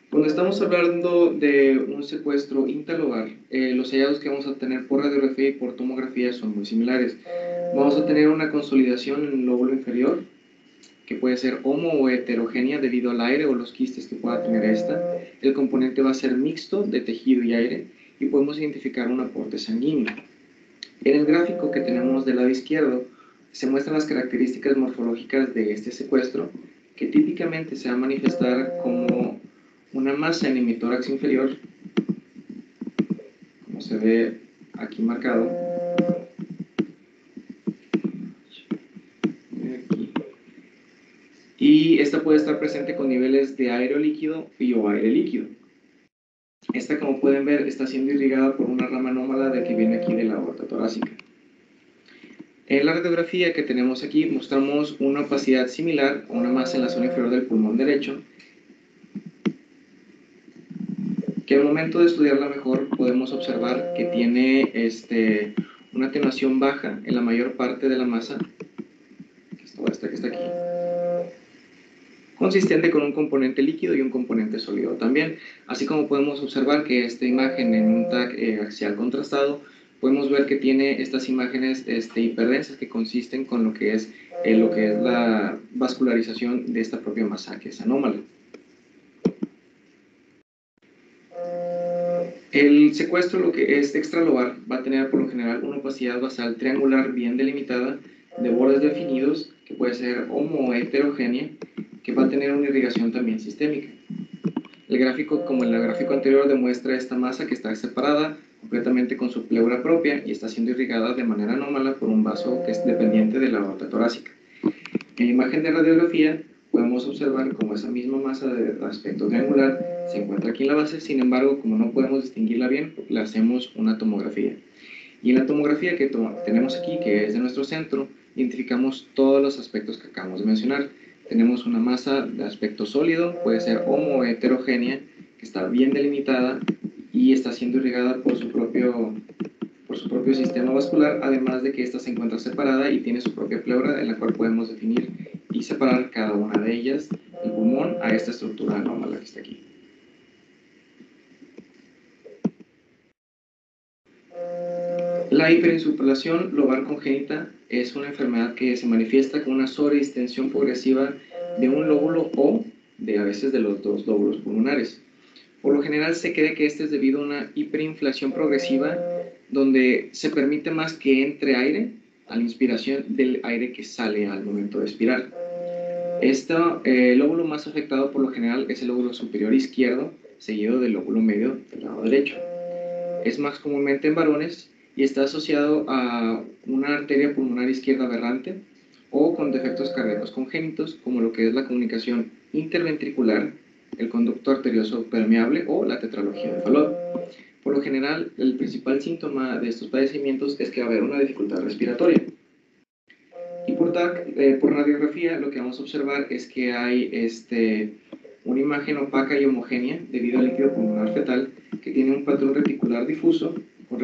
Cuando estamos hablando de un secuestro intralobar, los hallazgos que vamos a tener por radiografía y por tomografía son muy similares. Vamos a tener una consolidación en el lóbulo inferior, que puede ser homo o heterogénea debido al aire o los quistes que pueda tener esta. El componente va a ser mixto de tejido y aire y podemos identificar un aporte sanguíneo. En el gráfico que tenemos del lado izquierdo se muestran las características morfológicas de este secuestro, que típicamente se va a manifestar como una masa en el hemitórax inferior, como se ve aquí marcado. Y esta puede estar presente con niveles de aire líquido y o aire líquido. Esta, como pueden ver, está siendo irrigada por una rama anómala de que viene aquí de la aorta torácica. En la radiografía que tenemos aquí mostramos una opacidad similar a una masa en la zona inferior del pulmón derecho, que al momento de estudiarla mejor podemos observar que tiene una atenuación baja en la mayor parte de la masa, que es toda esta que está aquí, consistente con un componente líquido y un componente sólido también. Así como podemos observar que esta imagen en un TAC axial contrastado, podemos ver que tiene estas imágenes hiperdensas que consisten con lo que es la vascularización de esta propia masa, que es anómala. El secuestro, lo que es extralobar, va a tener por lo general una opacidad basal triangular bien delimitada, de bordes definidos, que puede ser homo o heterogénea, que va a tener una irrigación también sistémica. El gráfico, como en el gráfico anterior, demuestra esta masa que está separada completamente con su pleura propia y está siendo irrigada de manera anómala por un vaso que es dependiente de la aorta torácica. En la imagen de radiografía podemos observar cómo esa misma masa de aspecto triangular se encuentra aquí en la base, sin embargo, como no podemos distinguirla bien, le hacemos una tomografía. Y en la tomografía que tenemos aquí, que es de nuestro centro, identificamos todos los aspectos que acabamos de mencionar. Tenemos una masa de aspecto sólido, puede ser homo heterogénea, que está bien delimitada y está siendo irrigada por su propio sistema vascular, además de que esta se encuentra separada y tiene su propia pleura, en la cual podemos definir y separar cada una de ellas, el pulmón, a esta estructura anómala que está aquí. La hiperinsuflación lobar congénita es una enfermedad que se manifiesta con una sobredistensión progresiva de un lóbulo o a veces de los dos lóbulos pulmonares. Por lo general se cree que este es debido a una hiperinflación progresiva donde se permite más que entre aire a la inspiración del aire que sale al momento de expirar. El lóbulo más afectado por lo general es el lóbulo superior izquierdo, seguido del lóbulo medio del lado derecho. Es más comúnmente en varones y está asociado a una arteria pulmonar izquierda aberrante o con defectos cardíacos congénitos, como lo que es la comunicación interventricular, el conducto arterioso permeable o la tetralogía de Fallot. Por lo general, el principal síntoma de estos padecimientos es que va a haber una dificultad respiratoria. Y por radiografía lo que vamos a observar es que hay una imagen opaca y homogénea debido al líquido pulmonar fetal que tiene un patrón reticular difuso que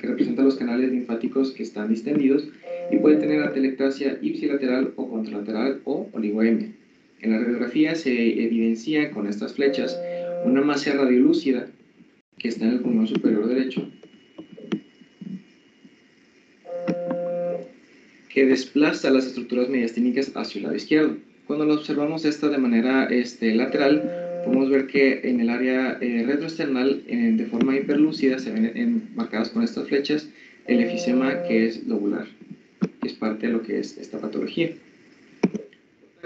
representa los canales linfáticos que están distendidos y puede tener atelectasia ipsilateral o contralateral o oligoemia. En la radiografía se evidencia con estas flechas una masa radiolúcida que está en el pulmón superior derecho, que desplaza las estructuras mediastínicas hacia el lado izquierdo. Cuando lo observamos esta de manera lateral, podemos ver que en el área retroesternal, de forma hiperlúcida, se ven marcadas con estas flechas el efisema que es lobular, que es parte de lo que es esta patología.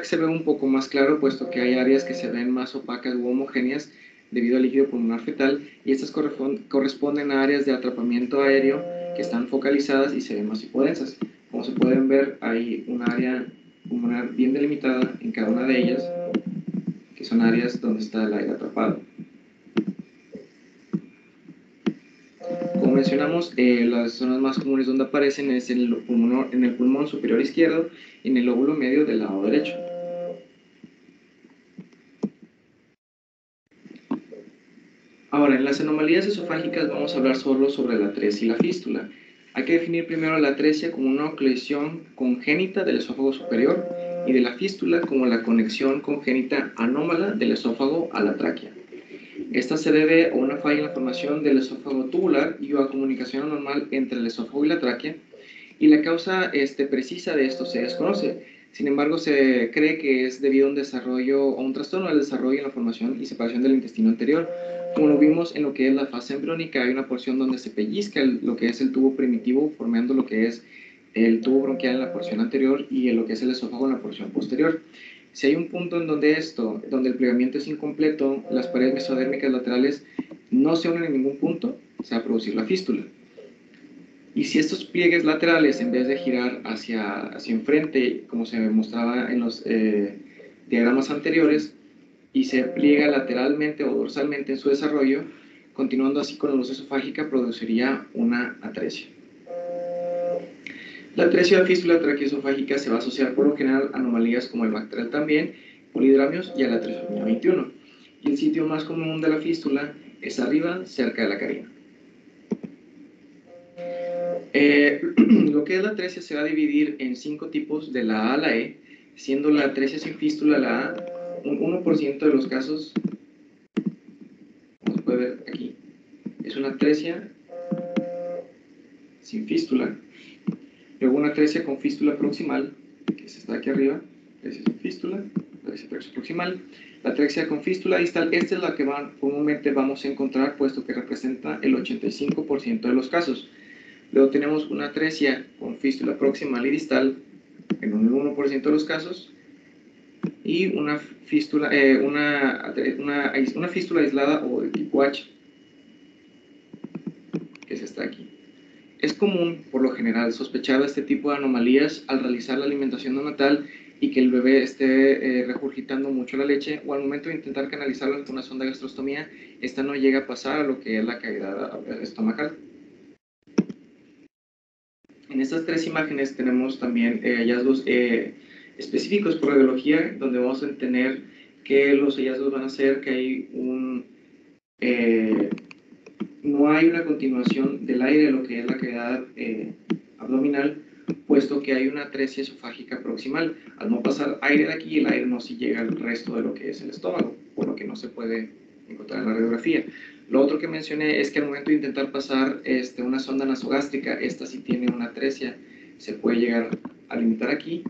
Se ve un poco más claro, puesto que hay áreas que se ven más opacas u homogéneas debido al líquido pulmonar fetal, y estas corresponden a áreas de atrapamiento aéreo que están focalizadas y se ven más hipodensas. Como se pueden ver, hay un área pulmonar bien delimitada en cada una de ellas, que son áreas donde está el aire atrapado. Como mencionamos, las zonas más comunes donde aparecen es en el pulmón superior izquierdo y en el lóbulo medio del lado derecho. Ahora, en las anomalías esofágicas vamos a hablar solo sobre la atresia y la fístula. Hay que definir primero la atresia como una oclusión congénita del esófago superior y de la fístula como la conexión congénita anómala del esófago a la tráquea. Esta se debe a una falla en la formación del esófago tubular y a comunicación anormal entre el esófago y la tráquea, y la causa precisa de esto se desconoce. Sin embargo, se cree que es debido a un desarrollo o un trastorno del desarrollo en la formación y separación del intestino anterior. Como lo vimos en lo que es la fase embriónica, hay una porción donde se pellizca lo que es el tubo primitivo, formando lo que es el tubo bronquial en la porción anterior y lo que es el esófago en la porción posterior. Si hay un punto en donde el plegamiento es incompleto, las paredes mesodérmicas laterales no se unen en ningún punto, se va a producir la fístula. Y si estos pliegues laterales, en vez de girar hacia enfrente, como se mostraba en los diagramas anteriores, y se pliega lateralmente o dorsalmente en su desarrollo, continuando así con la luz esofágica, produciría una atresia. La atresia de fístula traqueoesofágica se va a asociar por lo general a anomalías como el bacterial también, polidramios y a la trisomía 21. Y el sitio más común de la fístula es arriba, cerca de la carina. Lo que es la atresia se va a dividir en 5 tipos de la A a la E, siendo la atresia sin fístula la A un 1% de los casos, como se puede ver aquí, es una atresia sin fístula. Luego una atresia con fístula proximal, que está aquí arriba, atresia sin fístula, atresia proximal. La atresia con fístula distal, esta es la que comúnmente vamos a encontrar, puesto que representa el 85% de los casos. Luego tenemos una atresia con fístula proximal y distal en un 1% de los casos, y una fístula aislada o de tipo H, que es esta aquí. Es común, por lo general, sospechar de este tipo de anomalías al realizar la alimentación neonatal y que el bebé esté regurgitando mucho la leche, o al momento de intentar canalizarlo ante una sonda de gastrostomía, esta no llega a pasar a lo que es la cavidad estomacal. En estas 3 imágenes tenemos también hallazgos específicos por radiología, donde vamos a tener que los hallazgos van a ser que hay no hay una continuación del aire de lo que es la cavidad abdominal, puesto que hay una atresia esofágica proximal. Al no pasar aire de aquí, el aire no sí llega al resto de lo que es el estómago, por lo que no se puede encontrar en la radiografía. Lo otro que mencioné es que al momento de intentar pasar una sonda nasogástrica, esta sí tiene una atresia, se puede llegar a limitar aquí,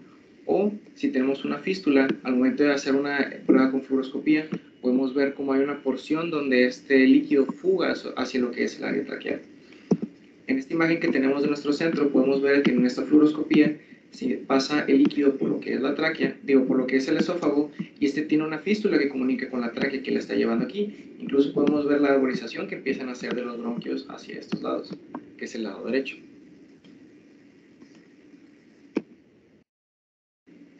o si tenemos una fístula, al momento de hacer una prueba con fluoroscopía, podemos ver cómo hay una porción donde este líquido fuga hacia lo que es el área traqueal. En esta imagen que tenemos de nuestro centro, podemos ver que en esta fluoroscopía se pasa el líquido por lo que es la tráquea, por lo que es el esófago, y tiene una fístula que comunica con la tráquea que la está llevando aquí. Incluso podemos ver la arborización que empiezan a hacer de los bronquios hacia estos lados, que es el lado derecho.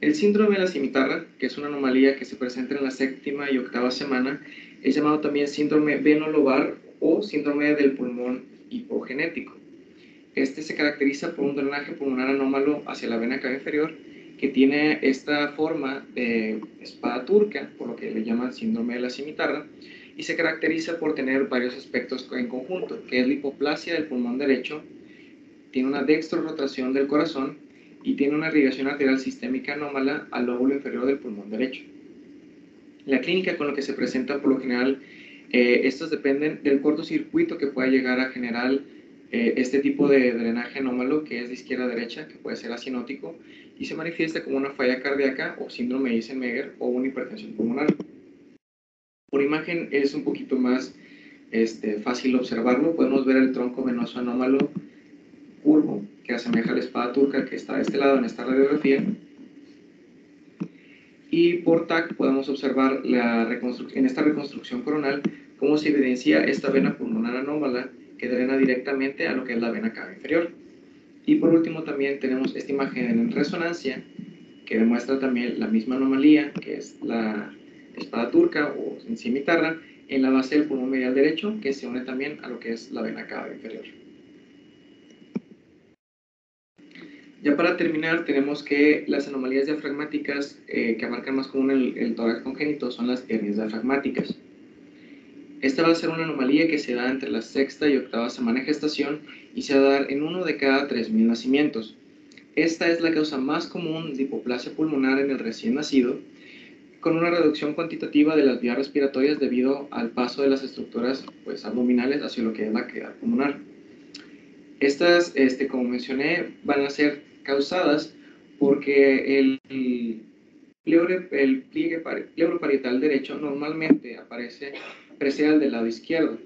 El síndrome de la cimitarra, que es una anomalía que se presenta en la 7ª y 8ª semana, es llamado también síndrome venolobar o síndrome del pulmón hipogenético. Este se caracteriza por un drenaje pulmonar anómalo hacia la vena cava inferior que tiene esta forma de espada turca, por lo que le llaman síndrome de la cimitarra, y se caracteriza por tener varios aspectos en conjunto, que es la hipoplasia del pulmón derecho, tiene una dextrorotación del corazón y tiene una irrigación arterial sistémica anómala al lóbulo inferior del pulmón derecho. La clínica con la que se presenta por lo general, estos dependen del cortocircuito que pueda llegar a generar este tipo de drenaje anómalo que es de izquierda a derecha, que puede ser acinótico, y se manifiesta como una falla cardíaca o síndrome de Eisenmenger o una hipertensión pulmonar. Por imagen es un poquito más fácil observarlo. Podemos ver el tronco venoso anómalo curvo que asemeja a la espada turca que está de este lado en esta radiografía. Y por TAC podemos observar en esta reconstrucción coronal cómo se evidencia esta vena pulmonar anómala que drena directamente a lo que es la vena cava inferior. Y por último también tenemos esta imagen en resonancia que demuestra también la misma anomalía que es la espada turca o cimitarra en la base del pulmón medial derecho que se une también a lo que es la vena cava inferior. Ya para terminar, tenemos que las anomalías diafragmáticas que abarcan más común el tórax congénito son las hernias diafragmáticas. Esta va a ser una anomalía que se da entre la 6ª y 8ª semana de gestación y se va a dar en 1 de cada 3.000 nacimientos. Esta es la causa más común de hipoplasia pulmonar en el recién nacido, con una reducción cuantitativa de las vías respiratorias debido al paso de las estructuras abdominales hacia lo que es la cavidad pulmonar. Estas, como mencioné, van a ser causadas porque el pliegue parietal derecho normalmente precede al del lado izquierdo.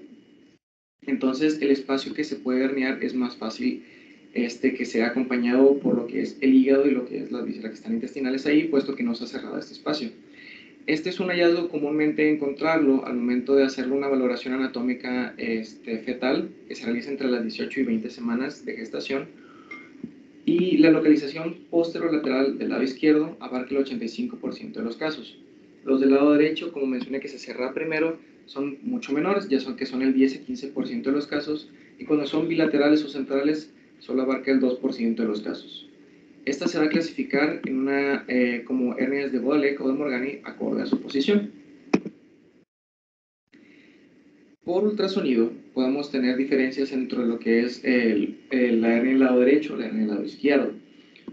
Entonces, el espacio que se puede herniar es más fácil que sea acompañado por lo que es el hígado y lo que es las vísceras que están intestinales ahí, puesto que no se ha cerrado este espacio. Este es un hallazgo comúnmente encontrarlo al momento de hacer una valoración anatómica fetal que se realiza entre las 18 y 20 semanas de gestación, y la localización posterolateral del lado izquierdo abarca el 85% de los casos. Los del lado derecho, como mencioné que se cierra primero, son mucho menores, ya son el 10 y 15% de los casos, y cuando son bilaterales o centrales solo abarca el 2% de los casos. Esta se va a clasificar en como hernias de Bodeleg o de Morgani acorde a su posición. Por ultrasonido podemos tener diferencias entre lo que es la hernia del lado derecho y la hernia del lado izquierdo.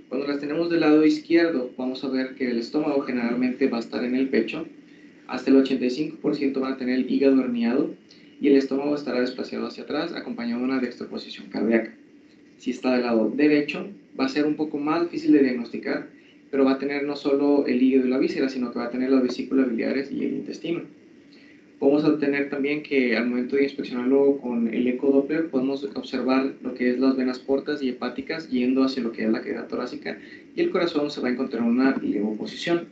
Cuando las tenemos del lado izquierdo, vamos a ver que el estómago generalmente va a estar en el pecho, hasta el 85% van a tener el hígado herniado y el estómago estará desplazado hacia atrás acompañado de una dextroposición cardíaca. Si está del lado derecho, va a ser un poco más difícil de diagnosticar, pero va a tener no solo el hígado y la víscera, sino que va a tener las vesículas biliares y el intestino. Vamos a tener también que al momento de inspeccionarlo con el ecodoppler podemos observar lo que es las venas portas y hepáticas yendo hacia lo que es la cavidad torácica y el corazón se va a encontrar en una levoposición.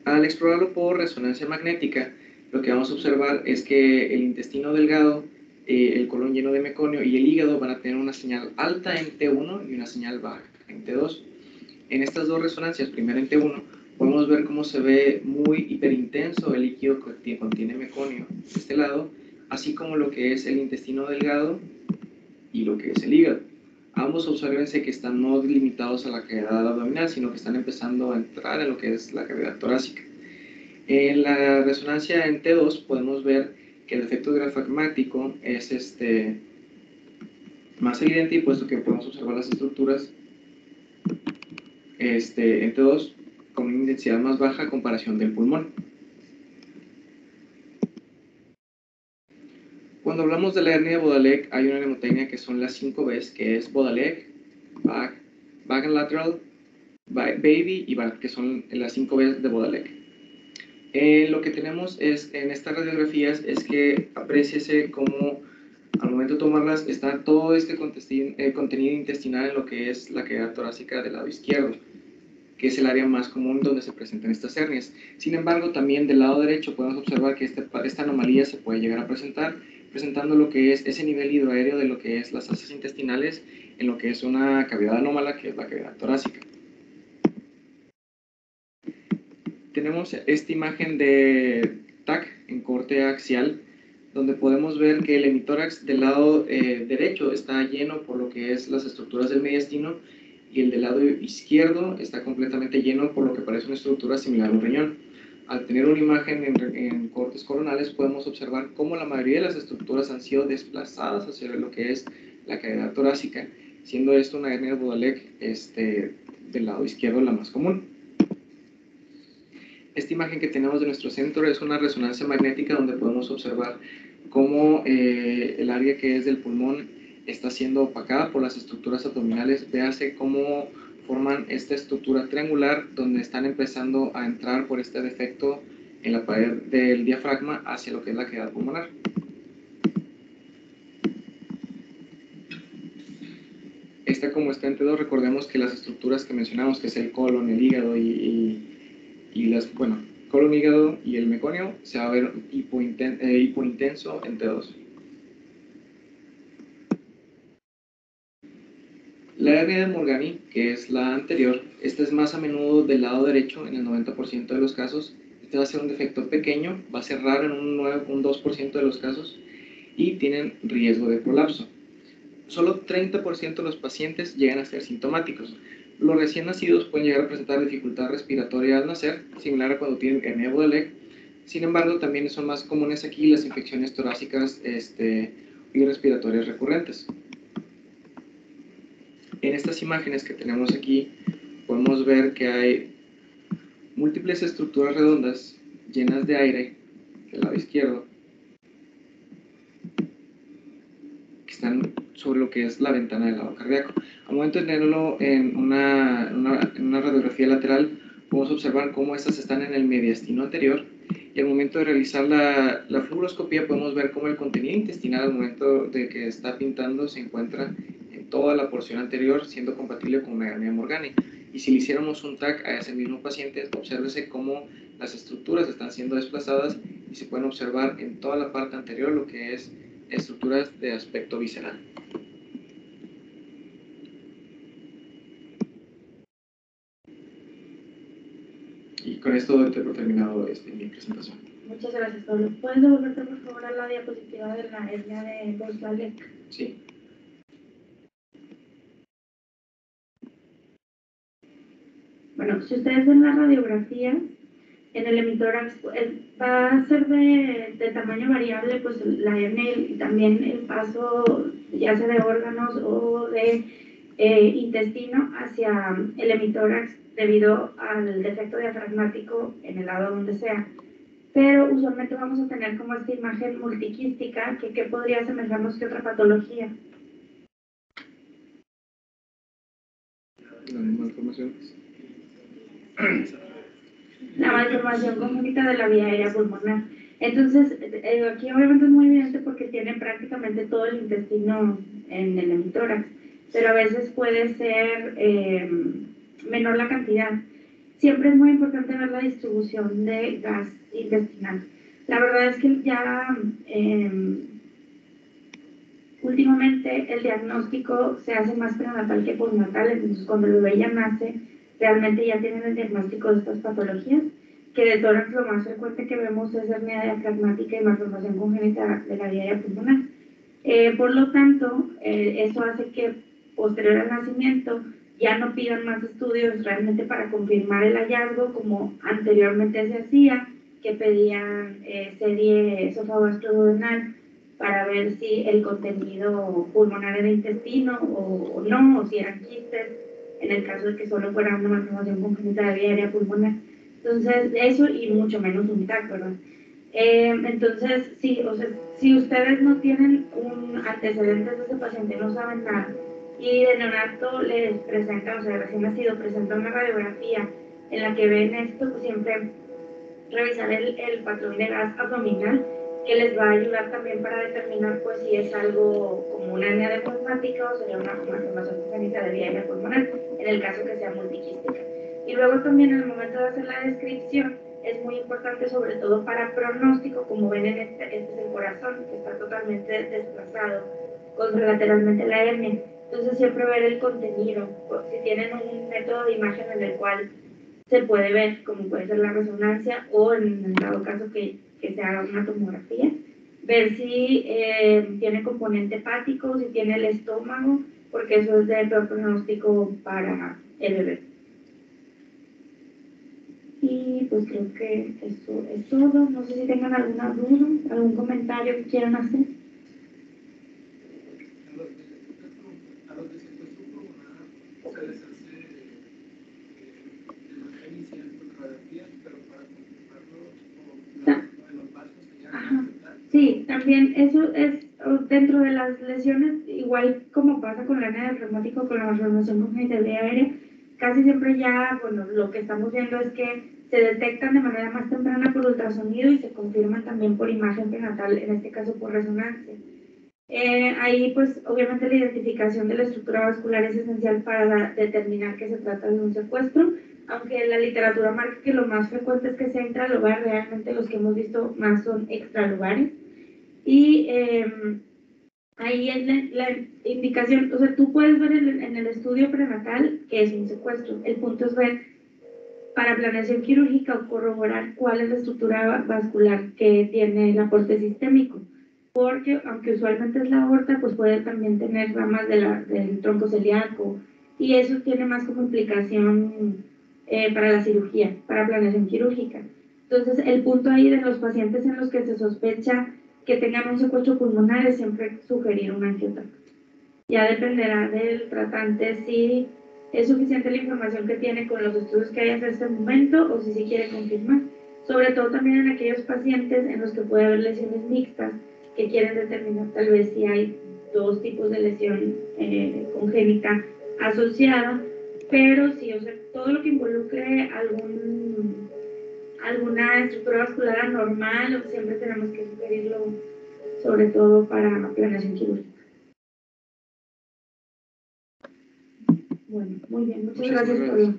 Al explorarlo por resonancia magnética, lo que vamos a observar es que el intestino delgado, el colon lleno de meconio y el hígado van a tener una señal alta en T1 y una señal baja en T2. En estas dos resonancias, primero en T1, podemos ver cómo se ve muy hiperintenso el líquido que contiene meconio de este lado, así como lo que es el intestino delgado y lo que es el hígado. Ambos obsérvense que están no limitados a la cavidad abdominal, sino que están empezando a entrar en lo que es la cavidad torácica. En la resonancia en T2 podemos ver que el efecto diafragmático es más evidente, y puesto que podemos observar las estructuras en T2 con una intensidad más baja a comparación del pulmón. Cuando hablamos de la hernia de Bodeleg, hay una mnemotecnia que son las 5 Bs, que es Bodeleg, Back, Back and Lateral, Baby y Back, que son las 5 Bs de Bodeleg. Lo que tenemos en estas radiografías es que apréciese cómo al momento de tomarlas está todo este contenido intestinal en lo que es la cavidad torácica del lado izquierdo, que es el área más común donde se presentan estas hernias. Sin embargo, también del lado derecho podemos observar que esta anomalía se puede llegar a presentar, presentando lo que es ese nivel hidroaéreo de lo que es las asas intestinales en lo que es una cavidad anómala, que es la cavidad torácica. Tenemos esta imagen de TAC en corte axial, donde podemos ver que el hemitórax del lado derecho está lleno por lo que es las estructuras del mediastino, y el del lado izquierdo está completamente lleno por lo que parece una estructura similar a un riñón. Al tener una imagen en cortes coronales, podemos observar cómo la mayoría de las estructuras han sido desplazadas hacia lo que es la cavidad torácica, siendo esto una hernia de Budalek del lado izquierdo la más común. Esta imagen que tenemos de nuestro centro es una resonancia magnética donde podemos observar cómo el área que es del pulmón está siendo opacada por las estructuras abdominales. Véase cómo forman esta estructura triangular donde están empezando a entrar por este defecto en la pared del diafragma hacia lo que es la cavidad pulmonar. Esta, como está entre dos, recordemos que las estructuras que mencionamos, que es el colon, el hígado colon, hígado y el meconio, se va a ver hipointenso entre dos. La hernia de Morgani, que es la anterior, esta es más a menudo del lado derecho en el 90% de los casos. Este va a ser un defecto pequeño, va a ser raro en un 2% de los casos y tienen riesgo de prolapso. Solo 30% de los pacientes llegan a ser sintomáticos. Los recién nacidos pueden llegar a presentar dificultad respiratoria al nacer, similar a cuando tienen hernia de Budalek. Sin embargo, también son más comunes aquí las infecciones torácicas y respiratorias recurrentes. En estas imágenes que tenemos aquí, podemos ver que hay múltiples estructuras redondas llenas de aire del lado izquierdo, que están sobre lo que es la ventana del lado cardíaco. Al momento de tenerlo en una radiografía lateral, podemos observar cómo estas están en el mediastino anterior, y al momento de realizar la fluoroscopía podemos ver cómo el contenido intestinal al momento de que está pintando se encuentra en toda la porción anterior, siendo compatible con una hernia de Morgani. Y si le hiciéramos un TAC a ese mismo paciente, obsérvese cómo las estructuras están siendo desplazadas y se pueden observar en toda la parte anterior lo que es estructuras de aspecto visceral. Y con esto doy por terminado mi presentación. Muchas gracias, Pablo. ¿Puedes devolverte, por favor, a la diapositiva de la hernia de Budalek? Sí. Bueno, si ustedes ven la radiografía, en el hemitórax va a ser de tamaño variable, pues la hernia y también el paso, ya sea de órganos o de intestino hacia el hemitórax debido al defecto diafragmático en el lado donde sea. Pero usualmente vamos a tener como esta imagen multiquística que podría asemejarnos que otra patología. La malformación. La malformación congénita de la vía aérea pulmonar. Entonces, aquí obviamente es muy evidente porque tiene prácticamente todo el intestino en el hemitórax, pero a veces puede ser menor la cantidad. Siempre es muy importante ver la distribución de gas intestinal. La verdad es que ya últimamente el diagnóstico se hace más prenatal que postnatal, entonces cuando el bebé ya nace, realmente ya tienen el diagnóstico de estas patologías, que de tórax lo más frecuente que vemos es hernia diafragmática y malformación congénita de la vía aérea pulmonar. Por lo tanto, eso hace que posterior al nacimiento ya no pidan más estudios realmente para confirmar el hallazgo como anteriormente se hacía, que pedían serie esofágico-duodenal para ver si el contenido pulmonar era intestino o no, o si eran quistes, en el caso de que solo fuera una malformación congénita de vía aérea pulmonar. Entonces, eso y mucho menos un TAC, ¿verdad? Entonces, sí, o sea, si ustedes no tienen un antecedente de ese paciente, no saben nada, y de neonato les presentan, o sea, recién nacido, presentan una radiografía en la que ven esto, pues siempre revisar el patrón de gas abdominal, que les va a ayudar también para determinar pues si es algo como una hernia diafragmática o sería una malformación congénita de vía aérea pulmonar, en el caso que sea multiquística. Y luego también en el momento de hacer la descripción, es muy importante, sobre todo para pronóstico. Como ven, este es el corazón, que está totalmente desplazado contralateralmente la hernia. Entonces, siempre ver el contenido. Si tienen un método de imagen en el cual se puede ver, como puede ser la resonancia, o en el dado caso que se haga una tomografía, ver si tiene componente hepático, si tiene el estómago, porque eso es de peor pronóstico para el bebé. Y pues creo que eso es todo. No sé si tengan alguna duda, algún comentario que quieran hacer. A los de secuestro pulmonar se les hace de manera inicial radiografía, pero para confirmarlo en los vasos Sí, también eso es dentro de las lesiones, igual como pasa con la hernia del reumático, con la malformación congénita de vía aérea, casi siempre ya, bueno, lo que estamos viendo es que se detectan de manera más temprana por ultrasonido y se confirman también por imagen prenatal, en este caso por resonancia. Ahí, pues, obviamente la identificación de la estructura vascular es esencial para determinar que se trata de un secuestro, aunque la literatura marca que lo más frecuente es que sea intralugar, realmente los que hemos visto más son extralugares. Y ahí es la indicación, o sea, tú puedes ver en el estudio prenatal que es un secuestro. El punto es ver para planeación quirúrgica o corroborar cuál es la estructura vascular que tiene el aporte sistémico, porque aunque usualmente es la aorta, pues puede también tener ramas del tronco celíaco, y eso tiene más como implicación para la cirugía, para planeación quirúrgica. Entonces, el punto ahí de los pacientes en los que se sospecha que tengan un secuestro pulmonar es siempre sugerir una angiografía. Ya dependerá del tratante si es suficiente la información que tiene con los estudios que hay hasta este momento o si quiere confirmar. Sobre todo también en aquellos pacientes en los que puede haber lesiones mixtas que quieren determinar tal vez si hay dos tipos de lesión congénita asociada, pero sí, o sea, todo lo que involucre alguna estructura vascular anormal, siempre tenemos que sugerirlo, sobre todo para planeación quirúrgica. Bueno, muy bien, muchas gracias, Pablo.